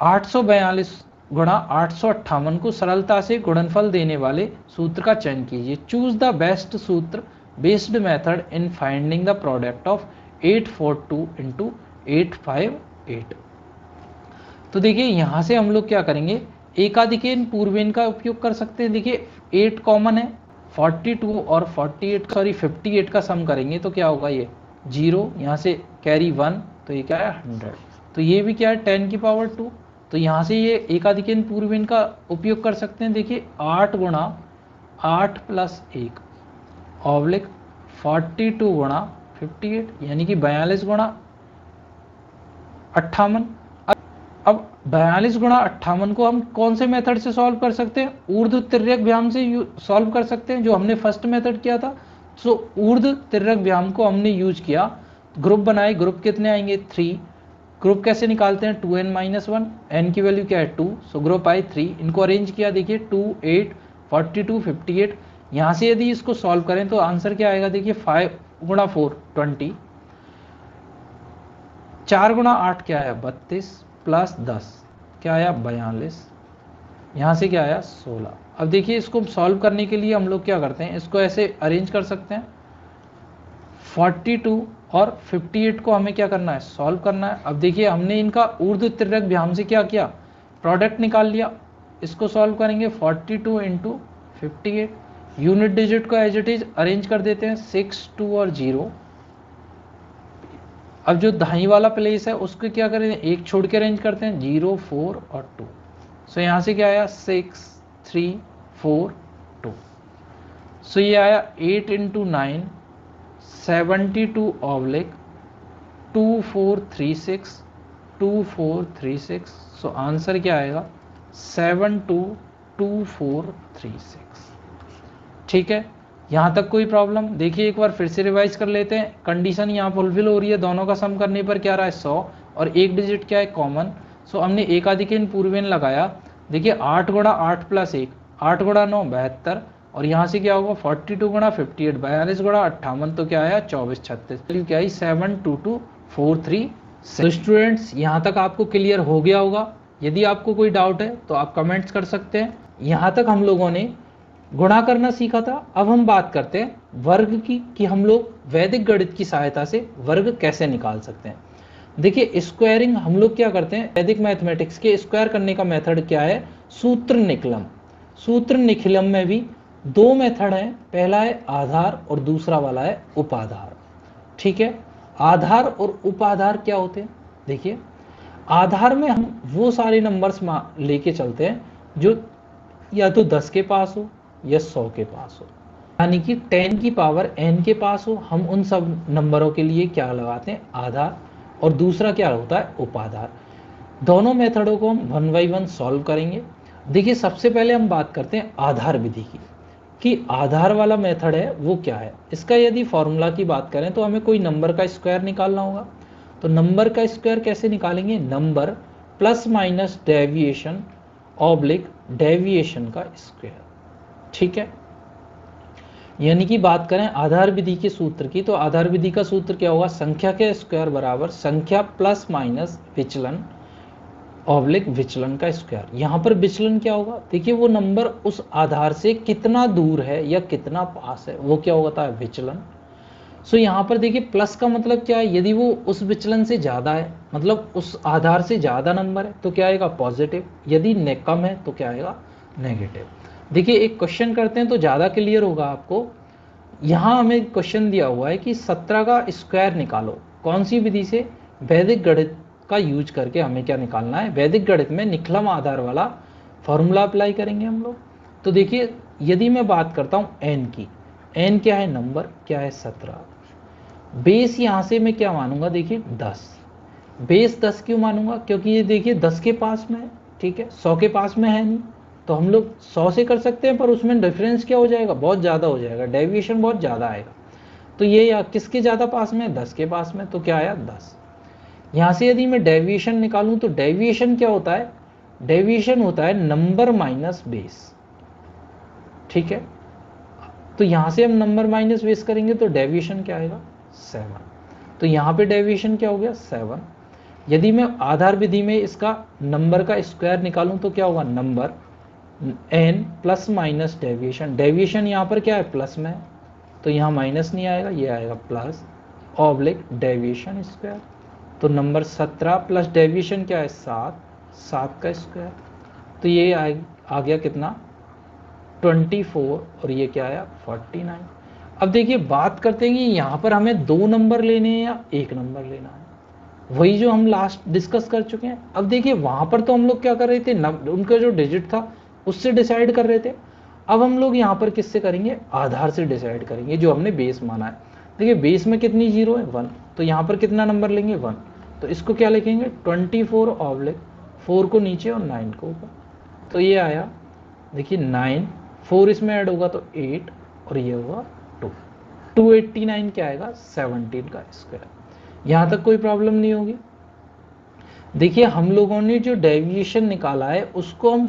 842 गुणा 858 को सरलता से गुणनफल देने वाले सूत्र का चयन कीजिए। चूज द बेस्ट सूत्र based method in finding the product of 842 into 858। तो देखिए यहाँ से हम लोग क्या करेंगे एकाधिकेन पूर्वेन का उपयोग कर सकते हैं। देखिए 8 कॉमन है, 42 और 58 का सम करेंगे तो क्या होगा ये 0, यहाँ से कैरी 1, तो ये क्या है 100। तो ये भी क्या है 10 की पावर 2। तो यहाँ से ये एकाधिकेन पूर्वेन का उपयोग कर सकते हैं। देखिए 8 गुणा 8 प्लस 1 ऑब्लिक 42 गुणा 58 यानी कि 42 गुणा 58। अब 42 गुणा 58 को हम कौन से मेथड से सॉल्व कर सकते हैं, ऊर्ध्व तिर्यक व्याम से सॉल्व कर सकते हैं, जो हमने फर्स्ट मेथड किया था। सो ऊर्ध्व तिर्यक व्याम को हमने यूज किया, ग्रुप बनाए, ग्रुप कितने आएंगे 3। ग्रुप कैसे निकालते हैं 2n-1, n की वैल्यू क्या है 2, सो ग्रुप आए 3। इनको अरेंज किया, देखिए 2 8 42 58। यहाँ से यदि इसको सॉल्व करें तो आंसर क्या आएगा, देखिए 5 गुणा 4 20, 4 गुणा 8 क्या आया 32 प्लस 10 क्या आया 42, यहाँ से क्या आया 16। अब देखिए इसको सॉल्व करने के लिए हम लोग क्या करते हैं, इसको ऐसे अरेंज कर सकते हैं। 42 और 58 को हमें क्या करना है सॉल्व करना है। अब देखिए हमने इनका ऊर्ध्व तिर्यक व्याम से क्या किया प्रोडक्ट निकाल लिया। इसको सॉल्व करेंगे 42 इंटू 58, यूनिट डिजिट को एज इट इज अरेंज कर देते हैं 6 2 और 0। अब जो दाई वाला प्लेस है उसको क्या करें एक छोड़ के अरेंज करते हैं 0 4 और 2। सो यहाँ से क्या आया 6 3 4 2। सो ये आया 8 इंटू 9 72 ऑब्लिक 2436 2436। सो आंसर क्या आएगा 722436। ठीक है, यहाँ तक कोई प्रॉब्लम। देखिए एक बार फिर से रिवाइज कर लेते हैं। कंडीशन यहाँ फुलफिल हो रही है, दोनों का सम करने पर क्या रहा है 100 और एक डिजिट क्या है कॉमन। सो हमने एकाधिकेन पूर्वेन लगाया। देखिए 8 गुणा 8 प्लस 1 8 गुणा 9 72 और यहाँ से क्या होगा 42 गुणा 58 42 गुणा 58 तो क्या आया 24 36 क्या आई 72243। तो स्टूडेंट्स यहाँ तक आपको क्लियर हो गया होगा। यदि आपको कोई डाउट है तो आप कमेंट्स कर सकते हैं। यहाँ तक हम लोगों ने गुणा करना सीखा था। अब हम बात करते हैं वर्ग की कि हम लोग वैदिक गणित की सहायता से वर्ग कैसे निकाल सकते हैं। देखिए स्क्वायरिंग हम लोग क्या करते हैं, वैदिक मैथमेटिक्स के स्क्वायर करने का मेथड क्या है सूत्र निकलम। सूत्र निखिलम में भी 2 मेथड हैं, पहला है आधार और दूसरा वाला है उपाधार। ठीक है, आधार और उपाधार क्या होते हैं, देखिए आधार में हम वो सारे नंबर्स लेके चलते हैं जो या तो 10 के पास हो या 100 के पास हो, यानी कि 10 की पावर n के पास हो। हम उन सब नंबरों के लिए क्या लगाते हैं, आधार, और दूसरा क्या होता है, उपाधार। दोनों मेथडों को हम 1 बाई 1 सॉल्व करेंगे। देखिए सबसे पहले हम बात करते हैं आधार विधि की, कि आधार वाला मेथड है वो क्या है। इसका यदि फॉर्मूला की बात करें तो हमें कोई नंबर का स्क्वायर निकालना होगा। तो नंबर का स्क्वायर कैसे निकालेंगे, number plus minus deviation oblique deviation का स्क्वायर, ठीक है। यानी कि बात करें आधार विधि के सूत्र की, तो आधार विधि का सूत्र क्या होगा, संख्या के स्क्वायर बराबर संख्या प्लस माइनस विचलन ऑब्लिक विचलन का स्क्वायर। यहाँ पर विचलन क्या होगा, देखिए वो नंबर उस आधार से कितना दूर है या कितना पास है, वो क्या होता है, विचलन। सो यहाँ पर देखिए प्लस का मतलब क्या है, यदि वो उस विचलन से ज़्यादा है, मतलब उस आधार से ज़्यादा नंबर है तो क्या आएगा, पॉजिटिव। यदि कम है तो क्या आएगा, नेगेटिव। देखिए एक क्वेश्चन करते हैं तो ज़्यादा क्लियर होगा आपको। यहाँ हमें क्वेश्चन दिया हुआ है कि 17 का स्क्वायर निकालो, कौन सी विधि से, वैदिक गणित का यूज करके हमें क्या निकालना है, वैदिक गणित में निखलम आधार वाला फॉर्मूला अप्लाई करेंगे हम लोग। तो देखिए यदि मैं बात करता हूँ n की, n क्या है, नंबर क्या है, 17। बेस यहाँ से मैं क्या मानूंगा, देखिए 10। बेस 10 क्यों मानूंगा, क्योंकि ये देखिए 10 के पास में है, ठीक है, 100 के पास में है नहीं। तो हम लोग 100 से कर सकते हैं, पर उसमें डिफरेंस क्या हो जाएगा, बहुत ज़्यादा हो जाएगा, डेविएशन बहुत ज़्यादा आएगा। तो ये या किसके ज़्यादा पास में है, 10 के पास में, तो क्या आया 10। यहाँ से यदि मैं डेविएशन निकालूं तो डेविएशन क्या होता है, डेविएशन होता है नंबर माइनस बेस, ठीक है। तो यहाँ से हम नंबर माइनस बेस करेंगे तो डेविएशन क्या आएगा, 7। तो यहाँ पे डेविएशन क्या हो गया, 7। यदि मैं आधार विधि में इसका नंबर का स्क्वायर निकालूं तो क्या होगा, number n plus minus deviation, deviation यहाँ पर क्या है, प्लस में है, तो यहाँ माइनस नहीं आएगा, ये आएगा प्लस ऑब्लिक डेविएशन स्क्वायर। तो नंबर 17 प्लस डेविएशन क्या है, 7, 7 का स्क्वायर। तो ये आ गया कितना, 24, और ये क्या आया, 49। अब देखिए बात करते हैं कि यहाँ पर हमें 2 नंबर लेने हैं या 1 नंबर लेना है, वही जो हम लास्ट डिस्कस कर चुके हैं। अब देखिए वहाँ पर तो हम लोग क्या कर रहे थे, उनका जो डिजिट था उससे डिसाइड कर रहे थे। अब हम लोग यहाँ पर किससे करेंगे, आधार से डिसाइड करेंगे, जो हमने बेस माना है। देखिए बेस में कितनी जीरो है, 1, तो यहाँ पर कितना नंबर लेंगे, 1। तो इसको क्या लिखेंगे, 24 ऑब्लिक 4 को नीचे और 9 को ऊपर। तो ये आया, देखिए 9, 4 इसमें ऐड होगा तो 8, और ये होगा 2। 289 क्या आएगा, 17 का स्क्वायर। यहाँ तक कोई प्रॉब्लम नहीं होगी। देखिए हम लोगों ने जो डेविएशन निकाला है उसको हम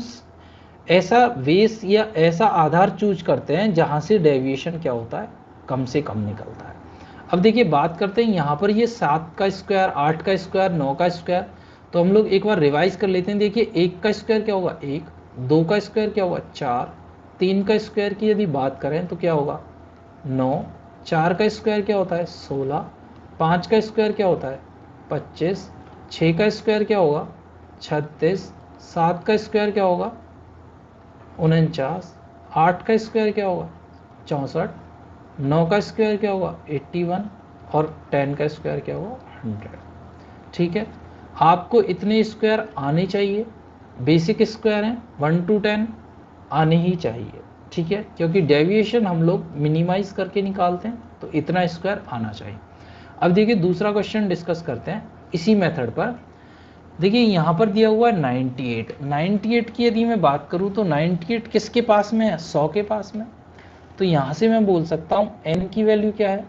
ऐसा बेस या ऐसा आधार चूज करते हैं जहाँ से डेविएशन क्या होता है, कम से कम निकलता है। अब देखिए बात करते हैं यहाँ पर ये 7 का स्क्वायर, 8 का स्क्वायर, 9 का स्क्वायर। तो हम लोग एक बार रिवाइज कर लेते हैं। देखिए 1 का स्क्वायर क्या होगा, 1, 2 का स्क्वायर क्या होगा, 4, 3 का स्क्वायर की यदि बात करें तो क्या होगा, 9, 4 का स्क्वायर क्या होता है, 16, 5 का स्क्वायर क्या होता है, 25, 6 का स्क्वायर क्या होगा, 36, 7 का स्क्वायर क्या होगा, 49, 8 का स्क्वायर क्या होगा, 64, 9 का स्क्वायर क्या होगा, 81, और 10 का स्क्वायर क्या होगा, 100। ठीक है, आपको इतने स्क्वायर आने चाहिए, बेसिक स्क्वायर हैं 1 to 10 आने ही चाहिए, ठीक है, क्योंकि डेविएशन हम लोग मिनिमाइज करके निकालते हैं, तो इतना स्क्वायर आना चाहिए। अब देखिए दूसरा क्वेश्चन डिस्कस करते हैं इसी मेथड पर। देखिए यहाँ पर दिया हुआ है 98। 98 की यदि मैं बात करूँ तो 98 किसके पास में है, 100 के पास में। तो यहाँ से मैं बोल सकता हूँ n की वैल्यू क्या है,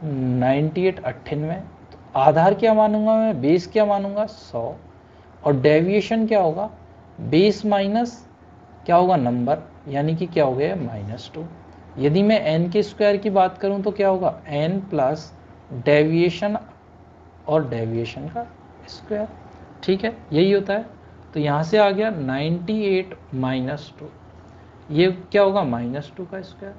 98, 98। तो आधार क्या मानूंगा मैं, बेस क्या मानूंगा, 100, और डेविएशन क्या होगा, बेस माइनस क्या होगा, नंबर, यानी कि क्या हो गया, -2। यदि मैं n के स्क्वायर की बात करूं तो क्या होगा, n प्लस डेविएशन और डेविएशन का स्क्वायर, ठीक है, यही होता है। तो यहाँ से आ गया 98 -2, ये क्या होगा, -2 का स्क्वायर।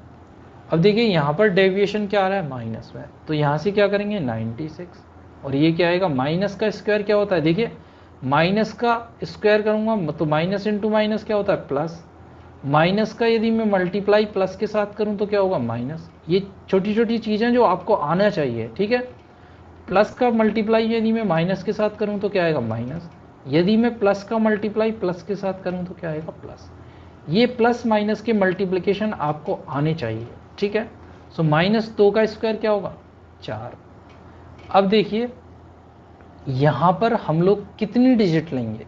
अब देखिए यहाँ पर डेविएशन क्या आ रहा है, माइनस में, तो यहाँ से क्या करेंगे 96, और ये क्या आएगा, माइनस का स्क्वायर क्या होता है, देखिए माइनस का स्क्वायर करूँगा तो माइनस इंटू माइनस क्या होता है, प्लस। माइनस का यदि मैं मल्टीप्लाई प्लस के साथ करूँ तो क्या होगा, माइनस। ये छोटी छोटी चीज़ें जो आपको आना चाहिए, ठीक है। प्लस का मल्टीप्लाई यदि मैं माइनस के साथ करूं तो क्या आएगा माइनस, यदि मैं प्लस का मल्टीप्लाई प्लस के साथ करूं तो क्या आएगा प्लस। ये प्लस माइनस के मल्टीप्लिकेशन आपको आने चाहिए, ठीक है। सो -2 का स्क्वायर क्या होगा 4। अब देखिए यहाँ पर हम लोग कितनी डिजिट लेंगे,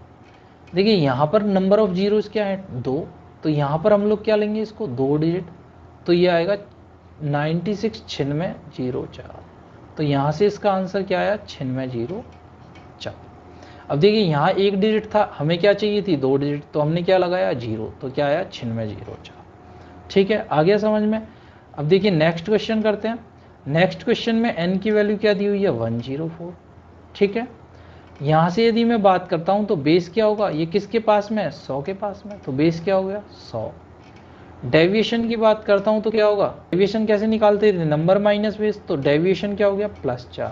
देखिए यहाँ पर नंबर ऑफ जीरोस क्या है 2, तो यहाँ पर हम लोग क्या लेंगे इसको 2 डिजिट, तो ये आएगा 96 96 0 4। तो यहाँ से इसका आंसर क्या आया 96 0 4। अब देखिए यहाँ एक डिजिट था, हमें क्या चाहिए थी 2 डिजिट, तो हमने क्या लगाया 0, तो क्या आया 96 0 4। ठीक है, आ गया समझ में। अब देखिए नेक्स्ट क्वेश्चन करते हैं। नेक्स्ट क्वेश्चन में n की वैल्यू क्या दी हुई है 104। ठीक है, यहाँ से यदि मैं बात करता हूँ तो बेस क्या होगा, ये किसके पास में है 100 के पास में, तो बेस क्या हो गया 100। डेविएशन की बात करता हूँ तो क्या होगा, डेविएशन कैसे निकालते थे नंबर माइनस बेस, तो डेविएशन क्या हो गया +4।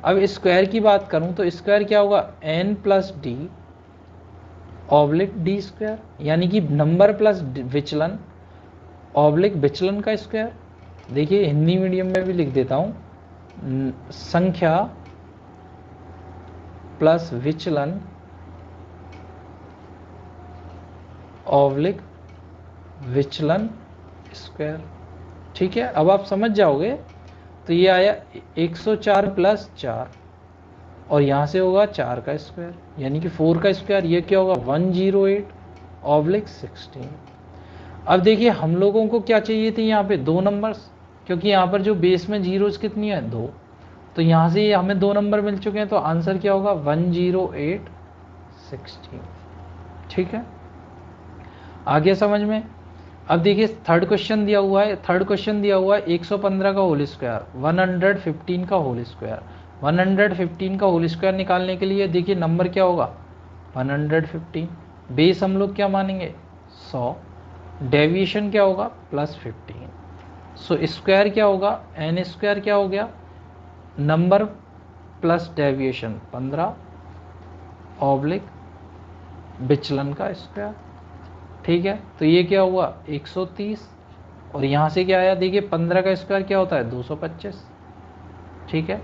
अब स्क्वायर की बात करूँ तो स्क्वायर क्या होगा n + d oblique d square, यानी कि नंबर प्लस विचलन ऑब्लिक विचलन का स्क्वायर। देखिए हिंदी मीडियम में भी लिख देता हूँ, संख्या प्लस विचलन ऑब्लिक विचलन स्क्वायर। ठीक है, अब आप समझ जाओगे। तो ये आया 104 + 4 और यहाँ से होगा 4 का स्क्वायर, यानी कि 4 का स्क्वायर, ये क्या होगा 108/16। अब देखिए हम लोगों को क्या चाहिए थे यहाँ पे 2 नंबर्स, क्योंकि यहाँ पर जो बेस में जीरोस कितनी है 2, तो यहाँ से ये हमें 2 नंबर मिल चुके हैं, तो आंसर क्या होगा 108/16। ठीक है, आ गया समझ में। अब देखिए थर्ड क्वेश्चन दिया हुआ है, 115 का होल स्क्वायर 115 का होल स्क्वायर। 115 का होल स्क्वायर निकालने के लिए देखिए नंबर क्या होगा 115, बेस हम लोग क्या मानेंगे 100, डेविएशन क्या होगा +15। सो स्क्वायर क्या होगा n स्क्वायर क्या हो गया नंबर प्लस डेविएशन 15 ऑब्लिक विचलन का स्क्वायर। ठीक है, तो ये क्या हुआ 130 और यहाँ से क्या आया देखिए 15 का स्क्वायर क्या होता है 225। ठीक है,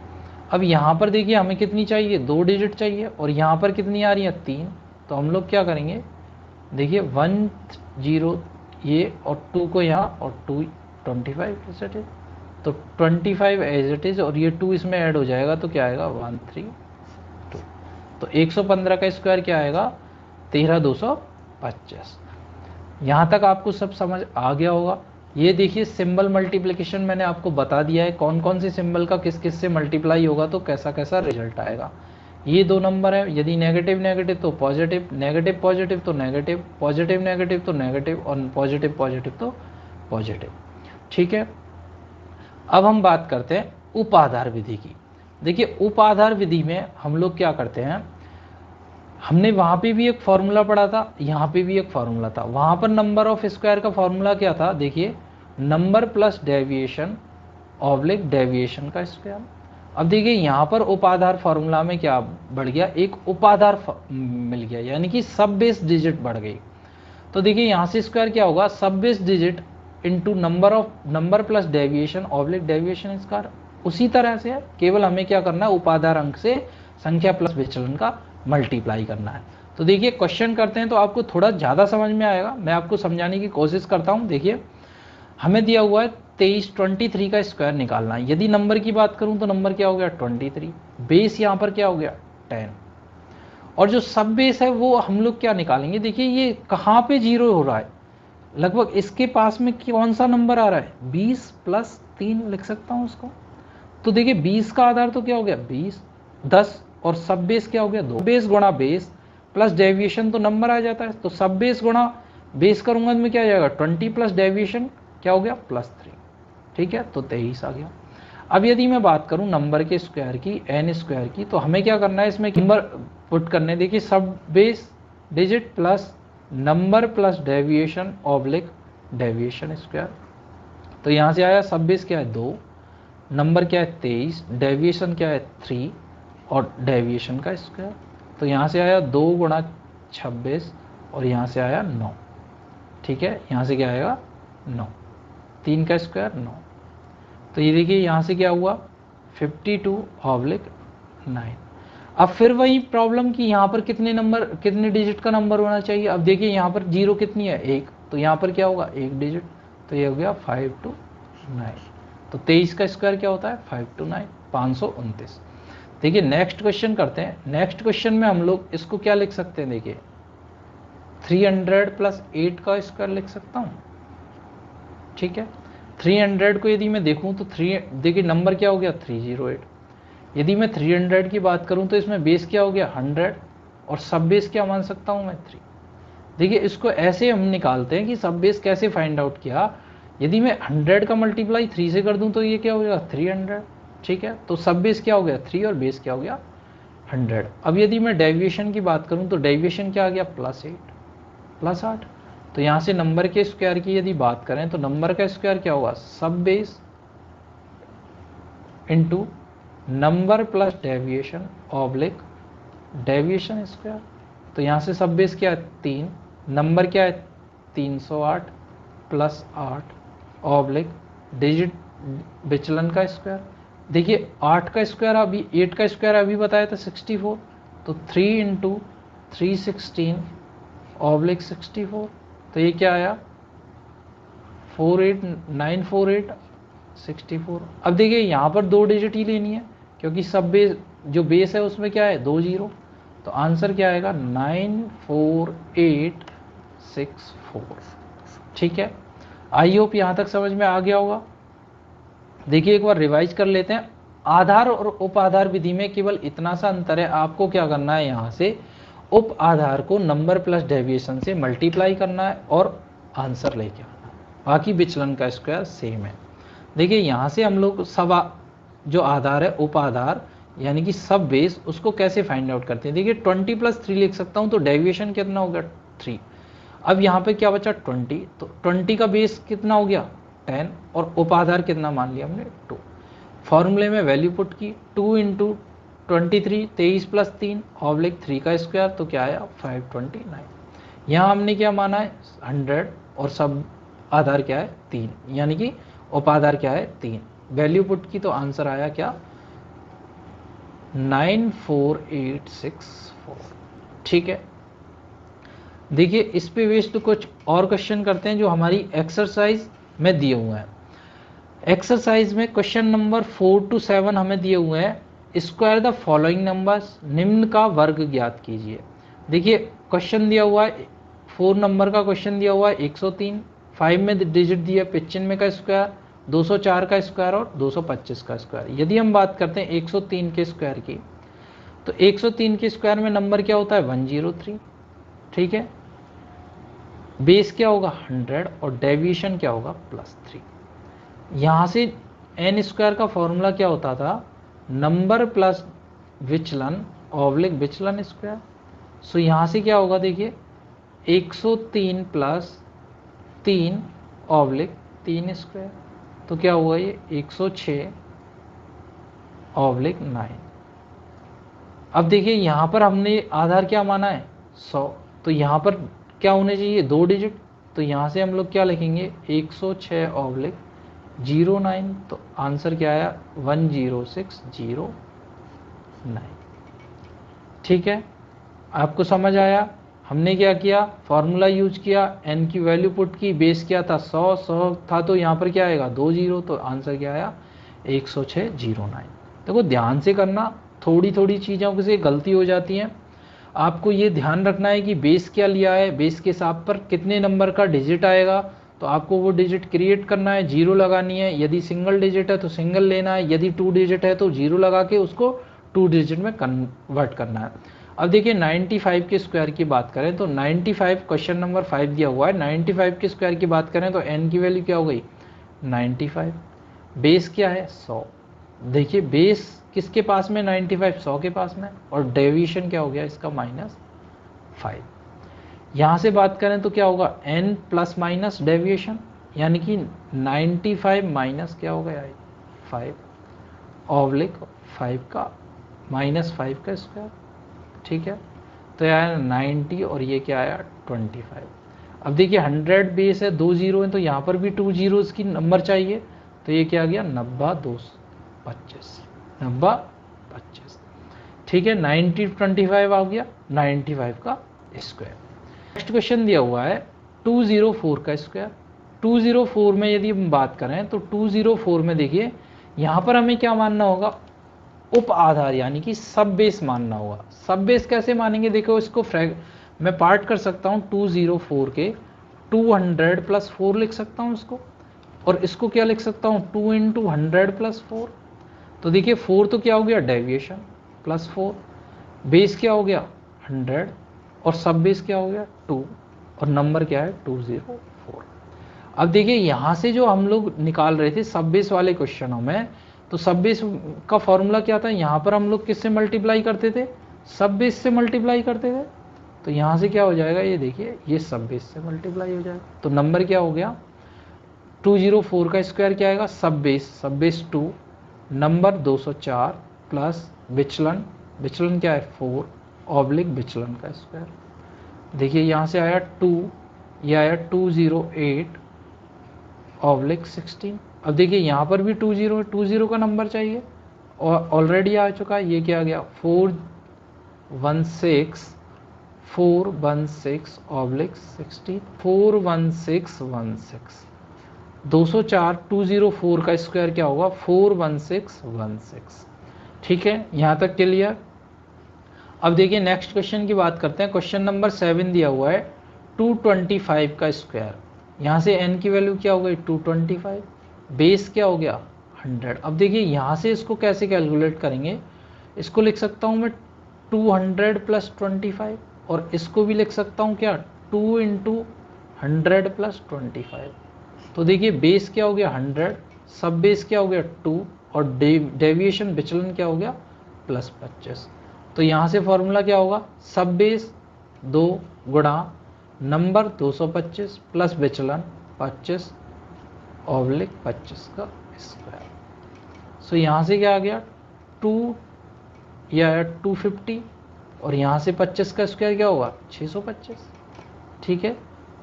अब यहाँ पर देखिए हमें कितनी चाहिए 2 डिजिट चाहिए और यहाँ पर कितनी आ रही है 3, तो हम लोग क्या करेंगे देखिए 1 0 ये और 2 को यहाँ और 2 25 एज इट इज, तो 25 एज इट इज और ये 2 इसमें ऐड हो जाएगा तो क्या आएगा 132। तो 115 का स्क्वायर क्या आएगा 13225। यहाँ तक आपको सब समझ आ गया होगा। ये देखिए सिंबल मल्टीप्लिकेशन मैंने आपको बता दिया है, कौन कौन से सिंबल का किस किस से मल्टीप्लाई होगा तो कैसा कैसा रिजल्ट आएगा। ये 2 नंबर है, यदि नेगेटिव नेगेटिव तो पॉजिटिव, नेगेटिव पॉजिटिव तो नेगेटिव, पॉजिटिव नेगेटिव तो नेगेटिव और पॉजिटिव पॉजिटिव तो पॉजिटिव। ठीक है, अब हम बात करते हैं उप आधार विधि की। देखिए उप आधार विधि में हम लोग क्या करते हैं, हमने वहाँ पे भी एक फॉर्मूला पढ़ा था, यहाँ पे भी एक फॉर्मूला था। वहाँ पर नंबर ऑफ स्क्वायर का फॉर्मूला क्या था देखिए number plus deviation oblique deviation का स्क्वायर। अब देखिए यहाँ पर उपाधार फॉर्मूला में क्या बढ़ गया, एक उपाधार मिल गया, यानी कि सब बेस डिजिट बढ़ गई। तो देखिए यहाँ से स्क्वायर क्या होगा सब base digit into number plus deviation oblique deviation square. उसी तरह से केवल हमें क्या करना है उपाधार अंक से संख्या प्लस विचलन का मल्टीप्लाई करना है। तो देखिए क्वेश्चन करते हैं तो आपको थोड़ा ज़्यादा समझ में आएगा, मैं आपको समझाने की कोशिश करता हूँ। देखिए हमें दिया हुआ है 23 का स्क्वायर निकालना है। यदि नंबर की बात करूँ तो नंबर क्या हो गया 23, बेस यहाँ पर क्या हो गया 10 और जो सब बेस है वो हम लोग क्या निकालेंगे। देखिए ये कहाँ पे 0 हो रहा है, लगभग इसके पास में कौन सा नंबर आ रहा है 20 + 3 लिख सकता हूँ उसको। तो देखिए 20 का आधार तो क्या हो गया 20 10 और सब बेस क्या हो गया 2, बेस गुणा बेस प्लस डेविएशन तो नंबर आ जाता है, तो सब बेस गुणा बेस करूंगा तो में क्या आ जाएगा 20 प्लस डेविएशन क्या हो गया +3। ठीक है, तो 23 आ गया। अब यदि मैं बात करूं नंबर के स्क्वायर की n स्क्वायर की, तो हमें क्या करना है इसमें नंबर पुट करने। देखिए सब base digit plus number plus deviation oblique deviation square. तो यहाँ से आया सब बेस क्या है 2, नंबर क्या है 23, डेविएशन क्या है 3 और डेविएशन का स्क्वायर। तो यहाँ से आया 2 × 26 और यहाँ से आया 9। ठीक है, यहाँ से क्या आएगा 9, 3 का स्क्वायर 9। तो ये देखिए यहाँ से क्या हुआ 52/9। अब फिर वही प्रॉब्लम कि यहाँ पर कितने डिजिट का नंबर होना चाहिए। अब देखिए यहाँ पर 0 कितनी है, 1, तो यहाँ पर क्या होगा 1 डिजिट, तो ये हो गया 5 to 9। तो 23 का स्क्वायर क्या होता है 5 to 9, 529। देखिए नेक्स्ट क्वेश्चन करते हैं। नेक्स्ट क्वेश्चन में हम लोग इसको क्या लिख सकते हैं, देखिए 300 + 8 का स्क्वायर लिख सकता हूँ, ठीक है। 300 को यदि मैं देखूँ तो देखिए नंबर क्या हो गया 308। यदि मैं 300 की बात करूं तो इसमें बेस क्या हो गया 100, और सब बेस क्या मान सकता हूं मैं 3। देखिए इसको ऐसे हम निकालते हैं कि सब बेस कैसे फाइंड आउट किया। यदि मैं 100 का मल्टीप्लाई 3 से कर दूं तो ये क्या हो जाएगा 300, ठीक है। तो सब बेस क्या हो गया 3 और बेस क्या हो गया 100। अब यदि मैं डेविएशन की बात करूं तो डेविएशन क्या आ गया +8। तो यहाँ से नंबर के स्क्वायर की यदि बात करें तो नंबर का स्क्वायर क्या होगा सब base into number plus deviation oblique deviation square. तो यहाँ से सब बेस क्या है 3, नंबर क्या है 308 + 8 ऑब्लिक डिजिट विचलन का स्क्वायर। देखिए 8 का स्क्वायर अभी 8 का स्क्वायर अभी बताया था 64, तो 3 × 316 ऑब्लिक 64। तो ये क्या आया 48948 64। अब देखिए यहाँ पर 2 डिजिट ही लेनी है क्योंकि सब बेस जो बेस है उसमें क्या है 2 0। तो आंसर क्या आएगा 94864, ठीक है। आई होप यहाँ तक समझ में आ गया होगा। देखिए एक बार रिवाइज कर लेते हैं। आधार और उप आधार विधि में केवल इतना सा अंतर है, आपको क्या करना है यहाँ से उप आधार को नंबर प्लस डेविएशन से मल्टीप्लाई करना है और आंसर लेके आना, बाकी विचलन का स्क्वायर सेम है। देखिए यहाँ से हम लोग सब जो आधार है उप आधार यानी कि सब बेस उसको कैसे फाइंड आउट करते हैं। देखिए 20 + 3 लिख सकता हूँ, तो डेविएशन कितना हो गया 3। अब यहाँ पे क्या बचा 20, तो 20 का बेस कितना हो गया 10 और उप आधार कितना मान लिया हमने 2। फॉर्मूले में वैल्यू पुट की 2 × 23 23 + 3 ऑब्लिक 3 का स्क्वायर, तो क्या आया 529। यहाँ हमने क्या माना है 100 और सब आधार क्या है 3, यानी कि उपाधार क्या है 3। वैल्यू पुट की तो आंसर आया क्या 94864, ठीक है। देखिए इस पे बेस्ड कुछ और क्वेश्चन करते हैं जो हमारी एक्सरसाइज में दिए हुए हैं। एक्सरसाइज में क्वेश्चन नंबर 4 to 7 हमें दिए हुए हैं। स्क्वायर द फॉलोइंग नंबर्स, निम्न का वर्ग ज्ञात कीजिए। देखिए क्वेश्चन दिया हुआ है 4 नंबर का क्वेश्चन दिया हुआ है 103, 5 में डिजिट दिया 95 का स्क्वायर, 204 का स्क्वायर और 225 का स्क्वायर। यदि हम बात करते हैं 103 के स्क्वायर की, तो 103 के स्क्वायर में नंबर क्या होता है 103, ठीक है। बेस क्या होगा 100 और डेविएशन क्या होगा +3। यहाँ से n स्क्वायर का फॉर्मूला क्या होता था नंबर प्लस विचलन ऑब्लिक विचलन स्क्वायर। सो यहाँ से क्या होगा देखिए 103 + 3 ऑब्लिक 3 स्क्वायर, तो क्या हुआ ये 106 ऑब्लिक 9। अब देखिए यहाँ पर हमने आधार क्या माना है 100, तो यहाँ पर क्या होने चाहिए 2 डिजिट, तो यहाँ से हम लोग क्या लिखेंगे 106 ऑब्लिक 09, तो आंसर क्या आया 10609, ठीक है। आपको समझ आया हमने क्या किया फॉर्मूला यूज किया, n की वैल्यू पुट की, बेस क्या था 100 था, तो यहाँ पर क्या आएगा 2 0, तो आंसर क्या आया 10609। देखो ध्यान से करना, थोड़ी थोड़ी चीज़ों से गलती हो जाती है। आपको ये ध्यान रखना है कि बेस क्या लिया है, बेस के हिसाब पर कितने नंबर का डिजिट आएगा, तो आपको वो डिजिट क्रिएट करना है, 0 लगानी है। यदि सिंगल डिजिट है तो सिंगल लेना है, यदि 2 डिजिट है तो 0 लगा के उसको 2 डिजिट में कन्वर्ट करना है। अब देखिए 95 के स्क्वायर की बात करें तो 95 क्वेश्चन नंबर 5 दिया हुआ है। 95 के स्क्वायर की बात करें तो n की वैल्यू क्या हो गई 95, बेस क्या है 100। देखिए बेस किसके पास में 95 100 के पास में, और डेविएशन क्या हो गया इसका -5। यहाँ से बात करें तो क्या होगा n ± डेविएशन, यानी कि 95 माइनस क्या हो गया 5 ऑब्लिक 5 का -5 का स्क्वायर, ठीक है। तो यह आया 90 और ये क्या आया 25। अब देखिए 100 बेस है 2 0 है, तो यहाँ पर भी 2 zeros की नंबर चाहिए, तो ये क्या आ गया 90 225, 90 25, ठीक है। 90 25 आ गया, 95 का स्क्वायर। नेक्स्ट क्वेश्चन दिया हुआ है 204 का स्क्वायर। 204 में यदि हम बात करें तो 204 में देखिए यहाँ पर हमें क्या मानना होगा, उप आधार यानी कि सब बेस मानना होगा। सब बेस कैसे मानेंगे, देखो इसको मैं पार्ट कर सकता हूँ 204 के 200 प्लस 4 लिख सकता हूँ इसको, और इसको क्या लिख सकता हूँ 2 इंटू 100 प्लस 4। तो देखिए 4 तो क्या हो गया डेविएशन प्लस 4, बेस क्या हो गया 100 और सब बेस क्या हो गया 2 और नंबर क्या है 204। अब देखिए यहाँ से जो हम लोग निकाल रहे थे सब बेस वाले क्वेश्चनों में, तो सब बेस का फॉर्मूला क्या था, यहाँ पर हम लोग किससे मल्टीप्लाई करते थे, सब बेस से मल्टीप्लाई करते थे। तो यहाँ से क्या हो जाएगा, ये देखिए ये सब बेस से मल्टीप्लाई हो जाएगा। तो नंबर क्या हो गया 204 का स्क्वायर क्या आएगा, सब बेस 2, नंबर 204 प्लस विचलन क्या है 4 ऑब्लिक विचलन का स्क्वायर। देखिए यहाँ से आया 2, ये आया 208 ऑब्लिक 16। अब देखिए यहाँ पर भी 20 का नंबर चाहिए और ऑलरेडी आ चुका है, ये क्या आ गया 416 ऑब्लिक 16, 41616। 204 204 का स्क्वायर क्या होगा 41616, ठीक है। यहाँ तक क्लियर। अब देखिए नेक्स्ट क्वेश्चन की बात करते हैं। क्वेश्चन नंबर 7 दिया हुआ है 225 का स्क्वायर। यहाँ से n की वैल्यू क्या हो गई 225, बेस क्या हो गया 100। अब देखिए यहाँ से इसको कैसे कैलकुलेट करेंगे, इसको लिख सकता हूँ मैं 200 प्लस 25 और इसको भी लिख सकता हूँ क्या 2 इंटू 100 प्लस 25। तो देखिए बेस क्या हो गया 100, सब बेस क्या हो गया 2 और डेविएशन विचलन क्या हो गया प्लस 25। तो यहाँ से फॉर्मूला क्या होगा, सब बेस 2 गुणा नंबर 225 प्लस विचलन 25 ऑब्लिक 25 का स्क्वायर। सो यहाँ से क्या आ गया 2 या 250 और यहाँ से 25 का स्क्वायर क्या होगा 625, ठीक है।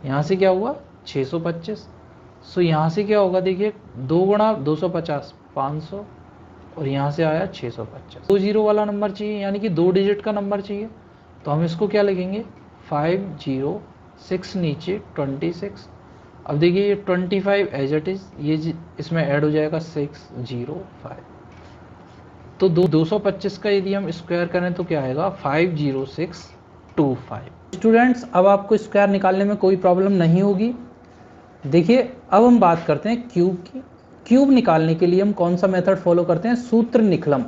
यहाँ से क्या हुआ 625। सो यहाँ से क्या होगा, देखिए 2 गुणा 250 500 और यहाँ से आया 625। 20 वाला नंबर चाहिए यानी कि 2 डिजिट का नंबर चाहिए, तो हम इसको क्या लिखेंगे 506 नीचे 26। अब देखिए ये 25 एज इट इज, ये इसमें ऐड हो जाएगा 605। तो 225 का यदि हम स्क्वायर करें तो क्या आएगा 50625। स्टूडेंट्स अब आपको स्क्वायर निकालने में कोई प्रॉब्लम नहीं होगी। देखिए अब हम बात करते हैं क्यूब की। क्यूब निकालने के लिए हम कौन सा मेथड फॉलो करते हैं, सूत्र निकलम।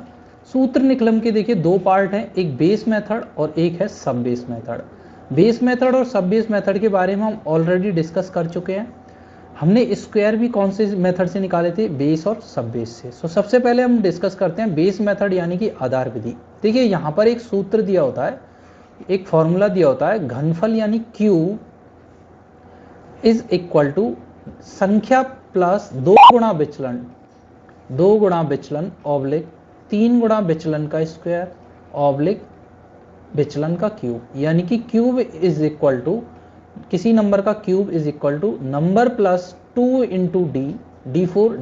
सूत्र निकलम के देखिए 2 पार्ट हैं, एक बेस मेथड और एक है सब बेस मेथड। बेस मेथड और सब बेस मेथड के बारे में हम ऑलरेडी डिस्कस कर चुके हैं। हमने स्क्वायर भी कौन से मेथड से निकाले थे, बेस और सब बेस से। सो सबसे पहले हम डिस्कस करते हैं बेस मेथड यानी कि आधार विधि। देखिए यहाँ पर एक सूत्र दिया होता है, एक फॉर्मूला दिया होता है, घनफल यानी क्यूब इज इक्वल टू संख्या प्लस 2 गुणा विचलन ऑब्लिक 3 गुणा विचलन का स्क्वायर ऑब्लिक विचलन का क्यूब। यानी कि क्यूब इज इक्वल टू किसी नंबर का cube is equal to number plus 2 into D for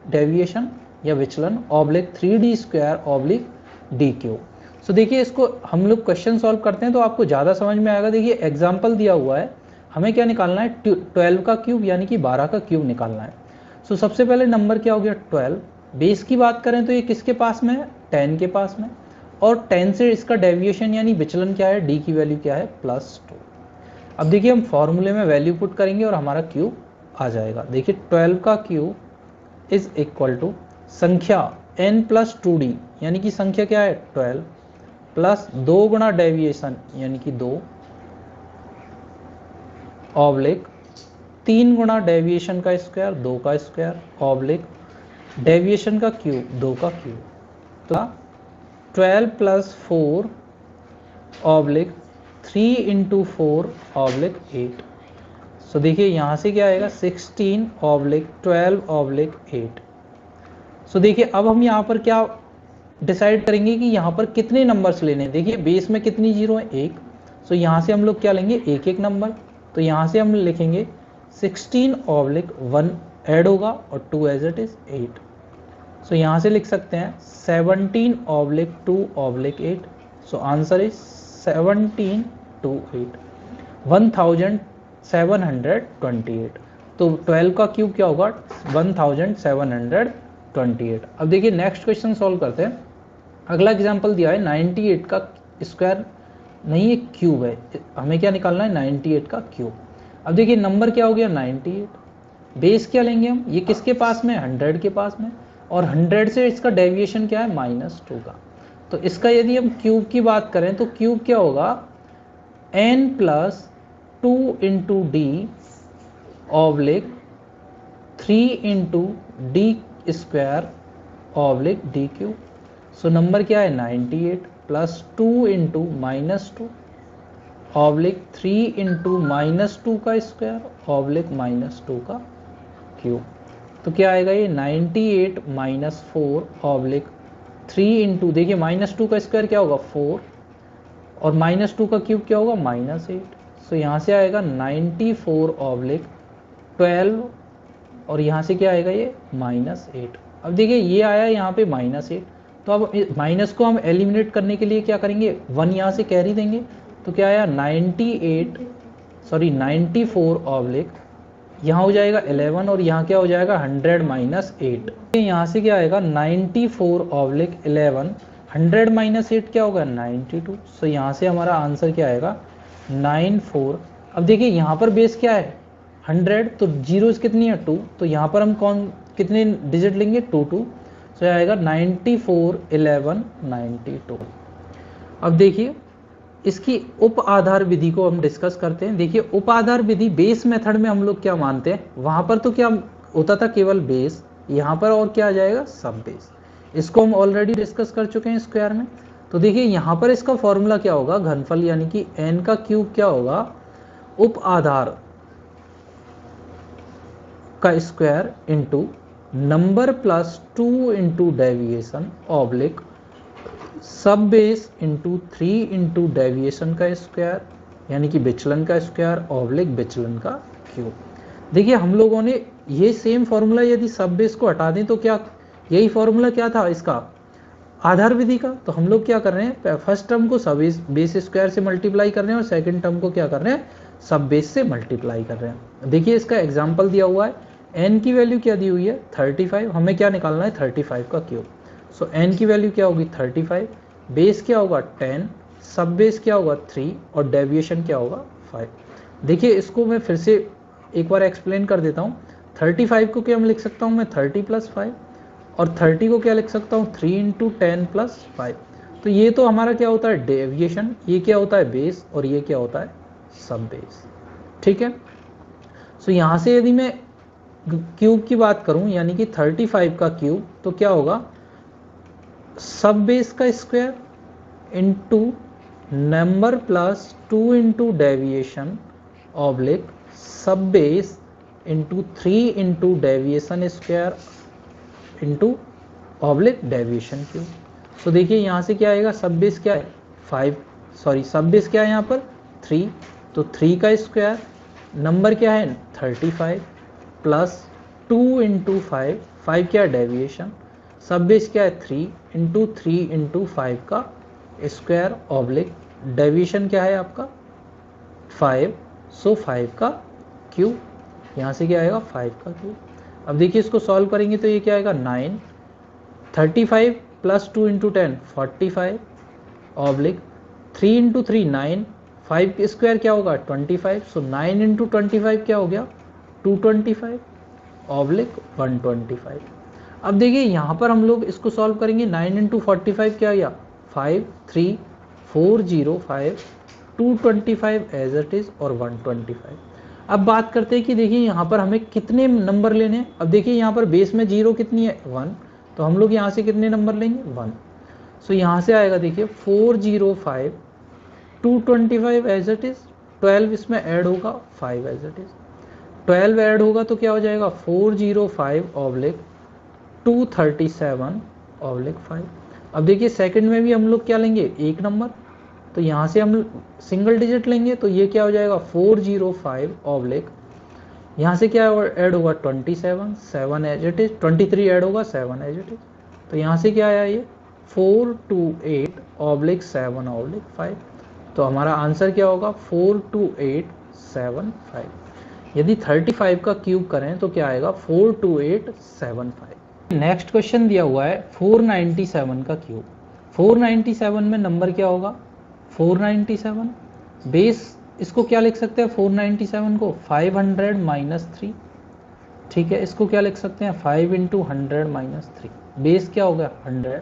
deviation या विचलन oblique 3d square oblique D cube. So देखिए इसको हम लोग क्वेश्चन सॉल्व करते हैं तो आपको ज़्यादा समझ में आएगा। देखिए एग्जाम्पल दिया हुआ है, हमें क्या निकालना है 12 का क्यूब यानी कि 12 का क्यूब निकालना है। सो सबसे पहले नंबर क्या हो गया 12, बेस की बात करें तो ये किसके पास में है 10 के पास में, और 10 से इसका डेविएशन यानी विचलन क्या है डी की वैल्यू क्या है +2। अब देखिए हम फॉर्मूले में वैल्यू पुट करेंगे और हमारा क्यूब आ जाएगा। देखिए 12 का क्यूब इज इक्वल टू संख्या n प्लस 2d यानी कि संख्या क्या है 12 प्लस 2 गुणा डेविएशन यानी कि 2 ऑब्लिक 3 गुणा डेविएशन का स्क्वायर 2 का स्क्वायर ऑब्लिक डेविएशन का क्यूब 2 का क्यूब। तो 12 प्लस 4 ऑब्लिक 3 इंटू 4 ऑब्लिक 8। सो देखिए यहाँ से क्या आएगा 16 ऑब्लिक 12 ऑब्लिक 8। सो देखिए अब हम यहाँ पर क्या डिसाइड करेंगे कि यहाँ पर कितने नंबर्स लेने हैं। देखिए बेस में कितनी जीरो है 1, सो यहाँ से हम लोग क्या लेंगे एक एक नंबर। तो यहाँ से हम लिखेंगे 16 ऑब्लिक 1 ऐड होगा और 2 एज इट इज 8। सो यहाँ से लिख सकते हैं 17/2/8। So answer is 17 to 8, 1728। तो 12 का क्यूब क्या होगा? 1728। अब देखिए नेक्स्ट क्वेश्चन सॉल्व करते हैं। अगला एग्जांपल दिया है 98 का स्क्वायर नहीं, एक क्यूब है, हमें क्या निकालना है? 98 का क्यूब। अब देखिए नंबर क्या हो गया? 98। बेस क्या लेंगे हम? ये किसके पास में? 100 के पास में। और 100 से इसका डेविएशन क्या है? -2 का। तो इसका यदि हम क्यूब की बात करें तो क्यूब क्या होगा? n + 2 × d oblique 3 × d² d cube. So number क्या है? 98 + 2 × -2 ऑब्लिक 3 × -2 का स्क्वायर ऑब्लिक -2 का क्यूब। तो क्या आएगा ये? 98 - 4 ऑब्लिक 3 × देखिए -2 का स्क्वायर क्या होगा? 4 और -2 का क्यूब क्या होगा? -8। सो यहाँ से आएगा 94/12 और यहाँ से क्या आएगा? ये -8। अब देखिए ये आया यहाँ पे -8, तो अब माइनस को हम एलिमिनेट करने के लिए क्या करेंगे? 1 यहाँ से कैरी देंगे। तो क्या आया? 94 यहाँ हो जाएगा 11 और यहाँ क्या हो जाएगा? 100 - 8। यहाँ से क्या आएगा? 94/11, 100 - 8 क्या होगा? 92। सो यहाँ से हमारा आंसर क्या आएगा? 94। अब देखिए यहाँ पर बेस क्या है? 100, तो जीरोस कितनी है? 2। तो यहाँ पर हम कितने डिजिट लेंगे? 2। सो आएगा 94 11 92। अब देखिए इसकी उप आधार विधि को हम डिस्कस करते हैं। देखिए उप आधार विधि बेस मेथड में हम लोग क्या मानते हैं? वहाँ पर तो क्या होता था? केवल बेस। यहाँ पर और क्या आ जाएगा? सब बेस। इसको हम ऑलरेडी डिस्कस कर चुके हैं स्क्वायर में। तो देखिए यहाँ पर इसका फॉर्मूला क्या होगा? घनफल यानी कि n का क्यूब क्या होगा? उप आधार का square into number + 2 × deviation oblique सब बेस इंटू 3 × डेविएशन का स्क्वायर यानी कि विचलन का स्क्वायर ऑब्लिक विचलन का क्यूब। देखिए हम लोगों ने ये सेम फॉर्मूला यदि सब बेस को हटा दें तो क्या यही फॉर्मूला क्या था इसका? आधार विधि का। तो हम लोग क्या कर रहे हैं? फर्स्ट टर्म को सब बेस स्क्वायर से मल्टीप्लाई कर रहे हैं और सेकंड टर्म को क्या कर रहे हैं? सब बेस से मल्टीप्लाई कर रहे हैं। देखिए इसका एग्जाम्पल दिया हुआ है। n की वैल्यू क्या दी हुई है? 35। हमें क्या निकालना है? 35 का क्यूब। सो n की वैल्यू क्या होगी? 35। बेस क्या होगा? 10। सब बेस क्या होगा? 3 और डेविएशन क्या होगा? 5। देखिए इसको मैं फिर से एक बार एक्सप्लेन कर देता हूँ। 35 को क्या मैं लिख सकता हूँ? मैं 30 + 5 और 30 को क्या लिख सकता हूँ? 3 × 10 + 5। तो ये तो हमारा क्या होता है? डेविएशन। ये क्या होता है? बेस। और ये क्या होता है? सब बेस। ठीक है। सो यहाँ से यदि मैं क्यूब की बात करूं यानी कि 35 का क्यूब तो क्या होगा? सब बेस का square into number + 2 × deviation oblique सब base into 3 × deviation square into oblique deviation cube. तो देखिए यहाँ से क्या आएगा? सब बेस क्या है? 5, सॉरी सब बेस क्या है यहाँ पर? 3। तो 3 का स्क्वायर नंबर क्या है? 35 + 2 × 5, 5 क्या है? डेविएशन। सब बेस क्या है? 3 × 3 × 5 का स्क्वायर ऑब्लिक डेविएशन क्या है आपका? 5। सो 5 का क्यूब। यहाँ से क्या आएगा? 5 का क्यूब। अब देखिए इसको सॉल्व करेंगे तो ये क्या आएगा? 9। 35 + 2 × 10 45 ऑब्लिक 3 × 3 9, 5 का स्क्वायर क्या होगा? 25। सो 9 × 25 क्या हो गया? 225 ऑब्लिक 125। अब देखिए यहाँ पर हम लोग इसको सॉल्व करेंगे। 9 × 45 क्या गया? 5 3 4 0 5 225 एज इट इज़ और 125। अब बात करते हैं कि देखिए यहाँ पर हमें कितने नंबर लेने हैं। अब देखिए यहाँ पर बेस में 0 कितनी है? 1। तो हम लोग यहाँ से कितने नंबर लेंगे? 1। सो यहाँ से आएगा देखिए 405 225 एज इट इज़, 12 इसमें ऐड होगा, 5 एज इट इज़। 12 ऐड होगा तो क्या हो जाएगा? 405 ऑब्लिक 237 ऑब्लिक 5। अब देखिए सेकंड में भी हम लोग क्या लेंगे? एक नंबर। तो यहाँ से हम सिंगल डिजिट लेंगे तो ये क्या हो जाएगा? 405 ऑब्लिक यहाँ से क्या ऐड होगा? 27 7 एज इट इज, 23 ऐड होगा, 7 एज इट इज। तो यहाँ से क्या आया ये 428/7/5। तो हमारा आंसर क्या होगा 42875। यदि 35 का क्यूब करें तो क्या आएगा 42875। नेक्स्ट क्वेश्चन दिया हुआ है 497 का क्यूब। 497 में नंबर क्या होगा 497, बेस इसको क्या लिख सकते हैं 497 को 500 माइनस 3। ठीक है, इसको क्या लिख सकते हैं 5 इंटू 100 माइनस 3। बेस क्या होगा 100,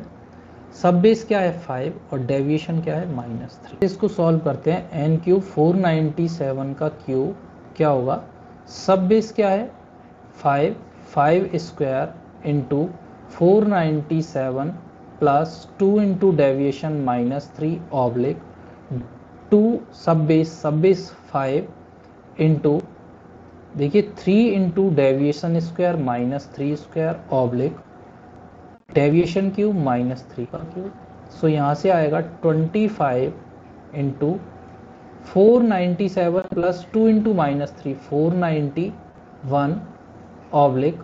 सब बेस क्या है 5 और डेविएशन क्या है -3। इसको सॉल्व करते हैं n क्यूब 497 का क्यूब क्या होगा, सब बेस क्या है 5 square into 497 plus 2 into deviation -3 oblique 2 सब बेस 5 इंटू देखिए 3 into deviation square -3 square oblique deviation cube -3 का क्यूब। सो यहाँ से आएगा 25 into 497 plus 2 into -3 491 oblique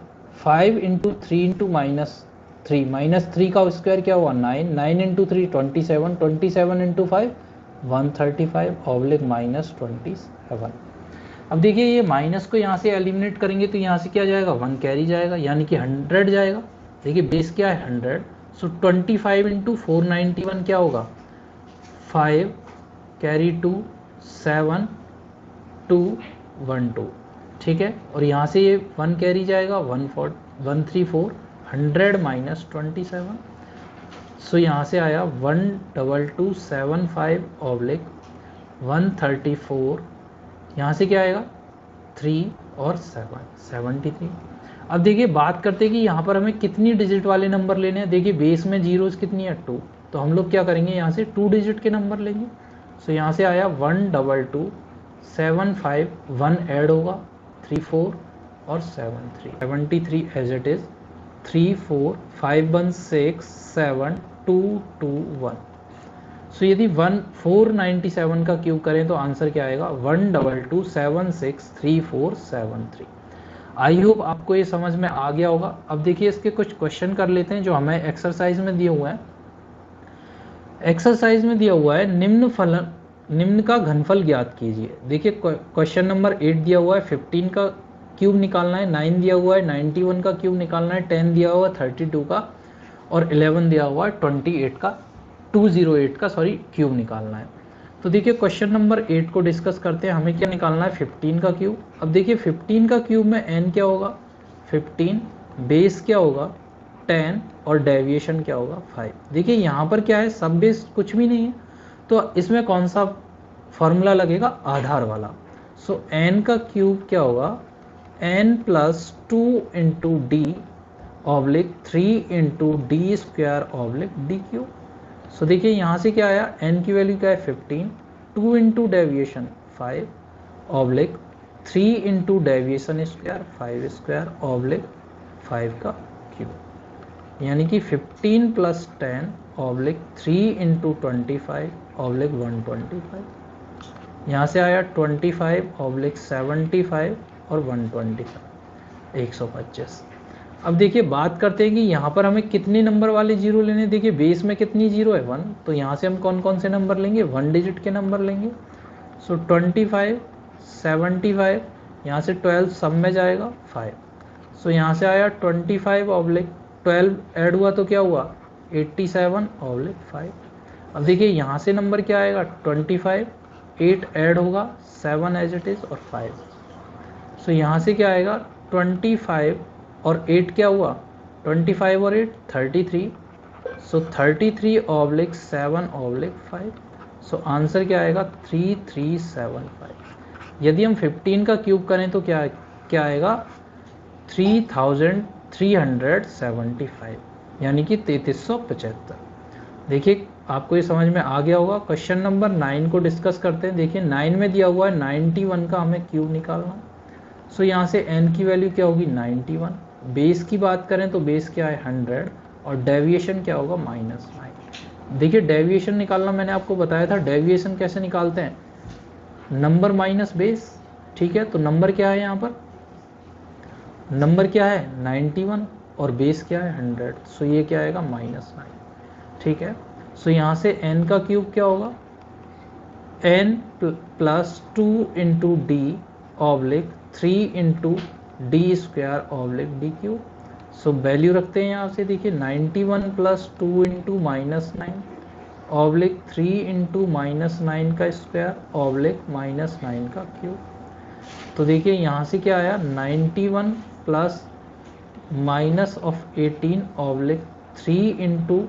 5 into 3 into -3 का स्क्वायर क्या हुआ 9 इंटू 3 27 इंटू 5 135 ऑब्लिक -27। अब देखिए ये माइनस को यहाँ से एलिमिनेट करेंगे तो यहाँ से क्या जाएगा 1 कैरी जाएगा, यानी कि 100 जाएगा। देखिए बेस क्या है 100, सो 25 इंटू 491 क्या होगा 5 कैरी 2 7 2 1 2। ठीक है, और यहाँ से ये 1 कैरी जाएगा 134 100 माइनस 27। सो यहाँ से आया 12275 ऑब्लिक 134। यहाँ से क्या आएगा 3 और 7 73। अब देखिए बात करते हैं कि यहाँ पर हमें कितनी डिजिट वाले नंबर लेने हैं। देखिए बेस में जीरोस कितनी है 2, तो हम लोग क्या करेंगे यहाँ से 2 डिजिट के नंबर लेंगे। सो यहाँ से आया 12275 1 ऐड होगा 34 और 73 एज इट इज 34 5 1 6 7 2 2 1। सो यदि 497 का क्यूब करें तो आंसर क्या आएगा 122763473। आई होप आपको ये समझ में आ गया होगा। अब देखिए इसके कुछ क्वेश्चन कर लेते हैं जो हमें एक्सरसाइज में दिए हुए हैं। एक्सरसाइज में दिया हुआ है निम्न का घनफल ज्ञात कीजिए। देखिए क्वेश्चन नंबर 8 दिया हुआ है 15 का क्यूब निकालना है, 9 दिया हुआ है 91 का क्यूब निकालना है, 10 दिया हुआ है 32 का और 11 दिया हुआ है 208 का क्यूब निकालना है। तो देखिए क्वेश्चन नंबर 8 को डिस्कस करते हैं। हमें क्या निकालना है 15 का क्यूब। अब देखिए 15 का क्यूब में n क्या होगा 15, बेस क्या होगा 10 और डेविएशन क्या होगा 5। देखिए यहाँ पर क्या है सब बेस कुछ भी नहीं है, तो इसमें कौन सा फॉर्मूला लगेगा आधार वाला। सो n का क्यूब क्या होगा n plus 2 into D oblique 3 into D square oblique D cube. So देखिए यहाँ से क्या आया n की वैल्यू क्या है 15, 2 into deviation 5 oblique 3 into deviation square 5 square oblique 5 का क्यूब, यानी कि 15 प्लस 10 ऑब्लिक 3 इंटू 25 ऑब्लिक 125। यहाँ से आया 25 ऑब्लिक 75 और 125 125। अब देखिए बात करते हैं कि यहाँ पर हमें कितने नंबर वाले जीरो लेने। देखिए बेस में कितनी जीरो है 1, तो यहाँ से हम कौन कौन से नंबर लेंगे 1 डिजिट के नंबर लेंगे। सो 25 75, यहाँ से 12 सब में जाएगा 5। सो यहाँ से आया 25 ऑब्लिक 12 ऐड हुआ तो क्या हुआ 87 ऑब्लिक 5। अब देखिए यहाँ से नंबर क्या आएगा 25, 8 ऐड होगा 7 एज इट इज़ और 5। सो यहाँ से क्या आएगा 25 और 8 क्या हुआ 25 और 8 33। सो 33 ऑब्लिक 7 ऑब्लिक 5। सो आंसर क्या आएगा 3375। यदि हम 15 का क्यूब करें तो क्या क्या आएगा 3375, यानी कि 3375। देखिए आपको ये समझ में आ गया होगा। क्वेश्चन नंबर 9 को डिस्कस करते हैं। देखिए 9 में दिया हुआ है 91 का हमें क्यूब निकालना। सो यहाँ से n की वैल्यू क्या होगी 91। बेस की बात करें तो बेस क्या है 100 और डेविएशन क्या होगा -9। देखिए डेविएशन निकालना मैंने आपको बताया था। डेविएशन कैसे निकालते हैं नंबर माइनस बेस। ठीक है, तो नंबर क्या है यहाँ पर नंबर क्या है 91 और बेस क्या है 100, सो ये क्या आएगा -9। ठीक है, सो यहाँ से n का क्यूब क्या होगा, n plus 2 into D oblique 3 into D square oblique D cube. So value रखते हैं यहाँ से, देखिए 91 प्लस 2 इंटू -9 ऑब्लिक 3 इंटू -9 का स्क्वायर ऑब्लिक -9 का क्यूब। तो देखिए यहाँ से क्या आया 91 plus minus of 18 oblique 3 into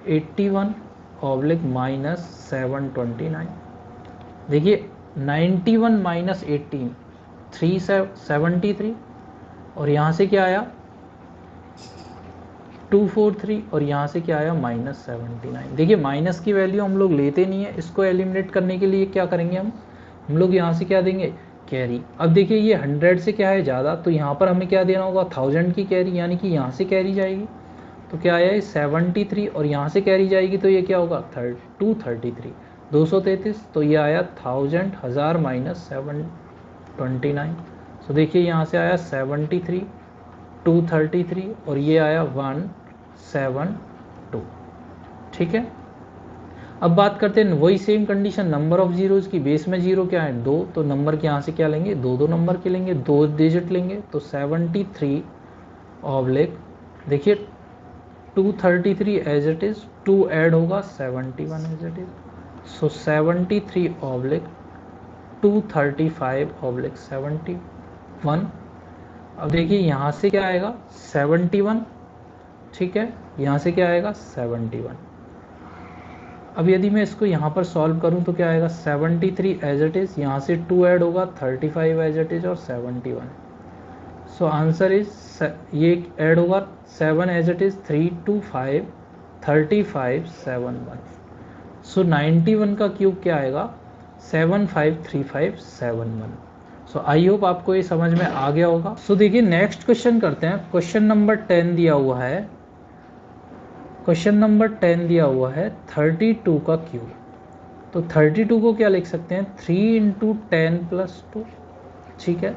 81 oblique -729। देखिए 91 माइनस 18 373 और यहाँ से क्या आया 243 और यहाँ से क्या आया -79। देखिए माइनस की वैल्यू हम लोग लेते नहीं है, इसको एलिमिनेट करने के लिए क्या करेंगे हम लोग यहाँ से क्या देंगे कैरी। अब देखिए ये 100 से क्या है ज़्यादा, तो यहाँ पर हमें क्या देना होगा 1000 की कैरी, यानी कि यहाँ से कैरी जाएगी तो क्या आया 73 और यहाँ से कैरी जाएगी तो ये क्या होगा 233 233, तो ये आया 1000 माइनस 729। सो देखिए यहाँ से आया 73 233 और ये आया 172। ठीक है, अब बात करते हैं वही same condition number of zeros की। बेस में जीरो क्या है 2, तो नंबर के यहाँ से क्या लेंगे 2 नंबर के लेंगे, 2 डिजिट लेंगे, तो 73 ऑब्लिक देखिए 233 एज इट इज, 2 ऐड होगा 71 as it is, so 73 oblique 235 oblique 71। अब देखिए यहाँ से क्या आएगा 71, ठीक है, यहाँ से क्या आएगा 71। अब यदि मैं इसको यहाँ पर सॉल्व करूँ तो क्या आएगा 73 एज इट इज़, यहाँ से 2 ऐड होगा 35 एज इट इज़ और 71। सो आंसर इज ये ऐड होगा 7 एज इट इज़ 3 2 5 35 71। सो 91 का क्यूब क्या आएगा 753571। सो आई होप आपको ये समझ में आ गया होगा। सो देखिए नेक्स्ट क्वेश्चन करते हैं। क्वेश्चन नंबर 10 दिया हुआ है, क्वेश्चन नंबर 10 दिया हुआ है 32 का क्यूब। तो 32 को क्या लिख सकते हैं 3 इंटू 10 प्लस 2। ठीक है,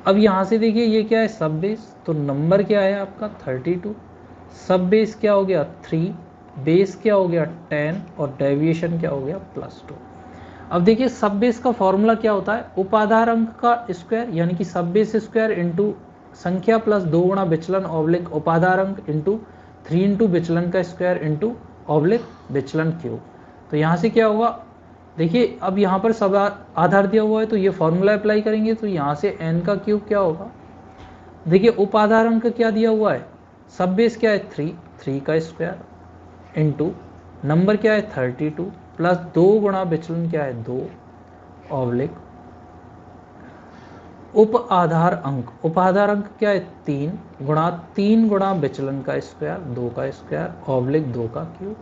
अब यहाँ से देखिए ये क्या है सब बेस, तो नंबर क्या है आपका 32, सब बेस क्या हो गया 3, बेस क्या हो गया 10 और डेविएशन क्या हो गया +2। अब देखिए सब बेस का फॉर्मूला क्या होता है, उपाधार अंक का स्क्वायर यानी कि सब बेस स्क्वायर इंटू संख्या प्लस 2 गुणा विचलन ऑब्लिक उपाधार अंक इंटू 3 इंटू विचलन का स्क्वायर इंटू ऑब्लिक विचलन क्यूब। तो यहाँ से क्या होगा देखिए, अब यहाँ पर सब आधार दिया हुआ है तो ये फॉर्मूला अप्लाई करेंगे, तो यहाँ से n का क्यूब क्या होगा, देखिए उपाधार अंक क्या दिया हुआ है, सब बेस क्या है 3 का स्क्वायर इंटू नंबर क्या है 32 प्लस 2 गुणा विचलन क्या है 2 ऑब्लिक उप आधार अंक, उपाधार अंक क्या है 3 गुणा विचलन का स्क्वायर 2 का स्क्वायर ऑब्लिक 2 का क्यूब।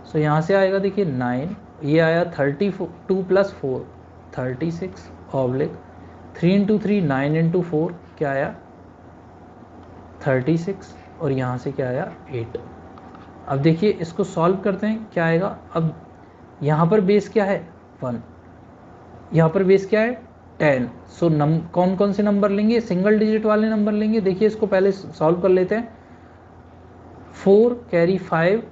सो यहाँ से आएगा देखिए 9, ये आया 32 प्लस 4 36 ऑब्लिक 3 इंटू 3 9 इंटू 4 क्या आया 36 और यहाँ से क्या आया 8। अब देखिए इसको सॉल्व करते हैं क्या आएगा। अब यहाँ पर बेस क्या है 1, यहाँ पर बेस क्या है 10। सो कौन कौन से नंबर लेंगे, सिंगल डिजिट वाले नंबर लेंगे। देखिए इसको पहले सॉल्व कर लेते हैं, 4 कैरी 5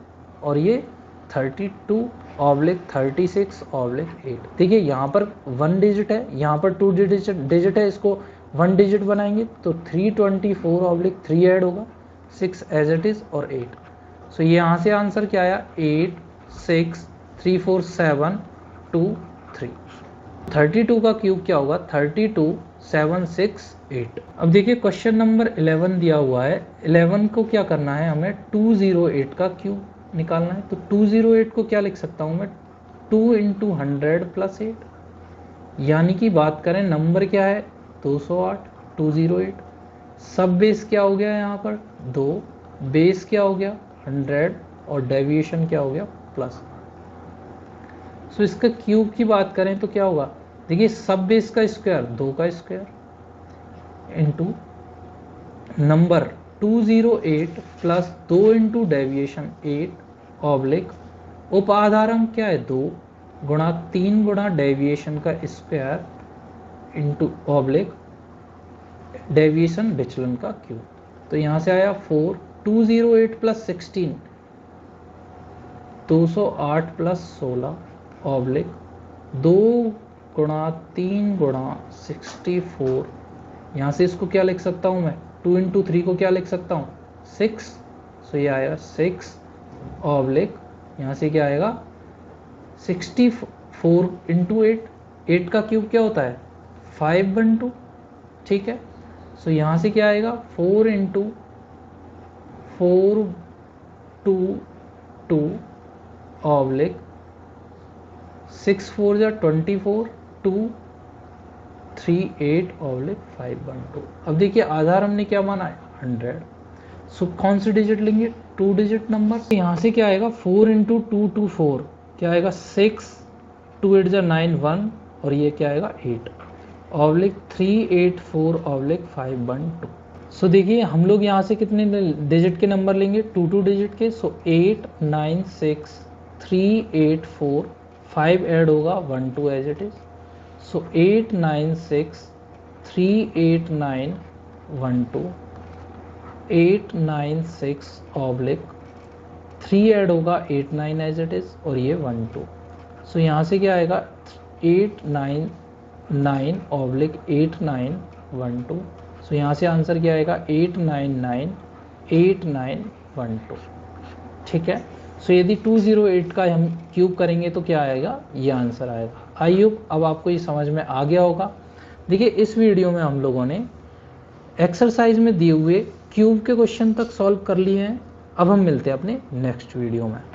और ये 32 ऑब्लिक 36 ऑब्लिक 8। देखिए यहाँ पर 1 डिजिट है, यहाँ पर 2 डिजिट है, इसको 1 डिजिट बनाएंगे तो 324 ऑब्लिक 3 ऐड होगा 6 एज इट इज़ और 8। सो ये यहाँ से आंसर क्या आया 8 6 3 4 7 2 3। 32 का क्यूब क्या होगा 32 7 6 8। अब देखिए क्वेश्चन नंबर 11 दिया हुआ है, 11 को क्या करना है हमें 208 का क्यूब निकालना है। तो 208 को क्या लिख सकता हूँ मैं 2 इंटू 100 प्लस 8, यानी कि बात करें नंबर क्या है 208 208, सब बेस क्या हो गया यहाँ पर 2, बेस क्या हो गया 100 और डेविएशन क्या हो गया +1। सो इसका क्यूब की बात करें तो क्या होगा, देखिए सब बेस का स्क्वायर 2 का square into number 208 plus 2 into deviation 8 oblique उप आधार अंक क्या है 2 गुणा 3 गुणा डेविएशन का स्क्वायर इंटू ऑब्लिक डेविएशन विचलन का क्यूब। तो यहाँ से आया 4, 208 प्लस 16, 208 प्लस 16 ऑब्लिक 2 गुणा 3 गुणा 64। यहाँ से इसको क्या लिख सकता हूँ मैं, 2 इंटू 3 को क्या लिख सकता हूँ 6, सो ये आएगा 6 ऑब्लिक यहाँ से क्या आएगा 64 इंटू 8, 8 का क्यूब क्या होता है 512, ठीक है। सो यहाँ से क्या आएगा 4 इंटू 4 2 2 ऑब्लिक 6 4 जा 24 2 3 8 ऑब्लिक 512। अब देखिए आधार हमने क्या माना है 100। सो कौन सी डिजिट लेंगे 2 डिजिट नंबर। यहाँ से क्या आएगा 4 इंटू 2 2 4 क्या आएगा 6, 2 8 जा 9 1 और ये क्या आएगा 8 ऑब्लिक 384 ऑब्लिक 512। सो देखिए हम लोग यहाँ से कितने डिजिट के नंबर लेंगे 2 2 डिजिट के। सो 8 9 6 3 8 4 5 ऐड होगा 1 2 as it is. So 8 9 6 3 8 9 1 2 8 9 6 oblique 3 add होगा 8 9 एज इट इज और ये 1 2। सो यहाँ से क्या आएगा 8 9 9 ऑब्लिक 8 9 1 2। सो यहाँ से आंसर क्या आएगा 8 9 9 8 9 1 2, ठीक है। सो यदि 208 का हम क्यूब करेंगे तो क्या आएगा ये आंसर आएगा। आई होप अब आपको ये समझ में आ गया होगा। देखिए इस वीडियो में हम लोगों ने एक्सरसाइज में दिए हुए क्यूब के क्वेश्चन तक सॉल्व कर लिए हैं। अब हम मिलते हैं अपने नेक्स्ट वीडियो में।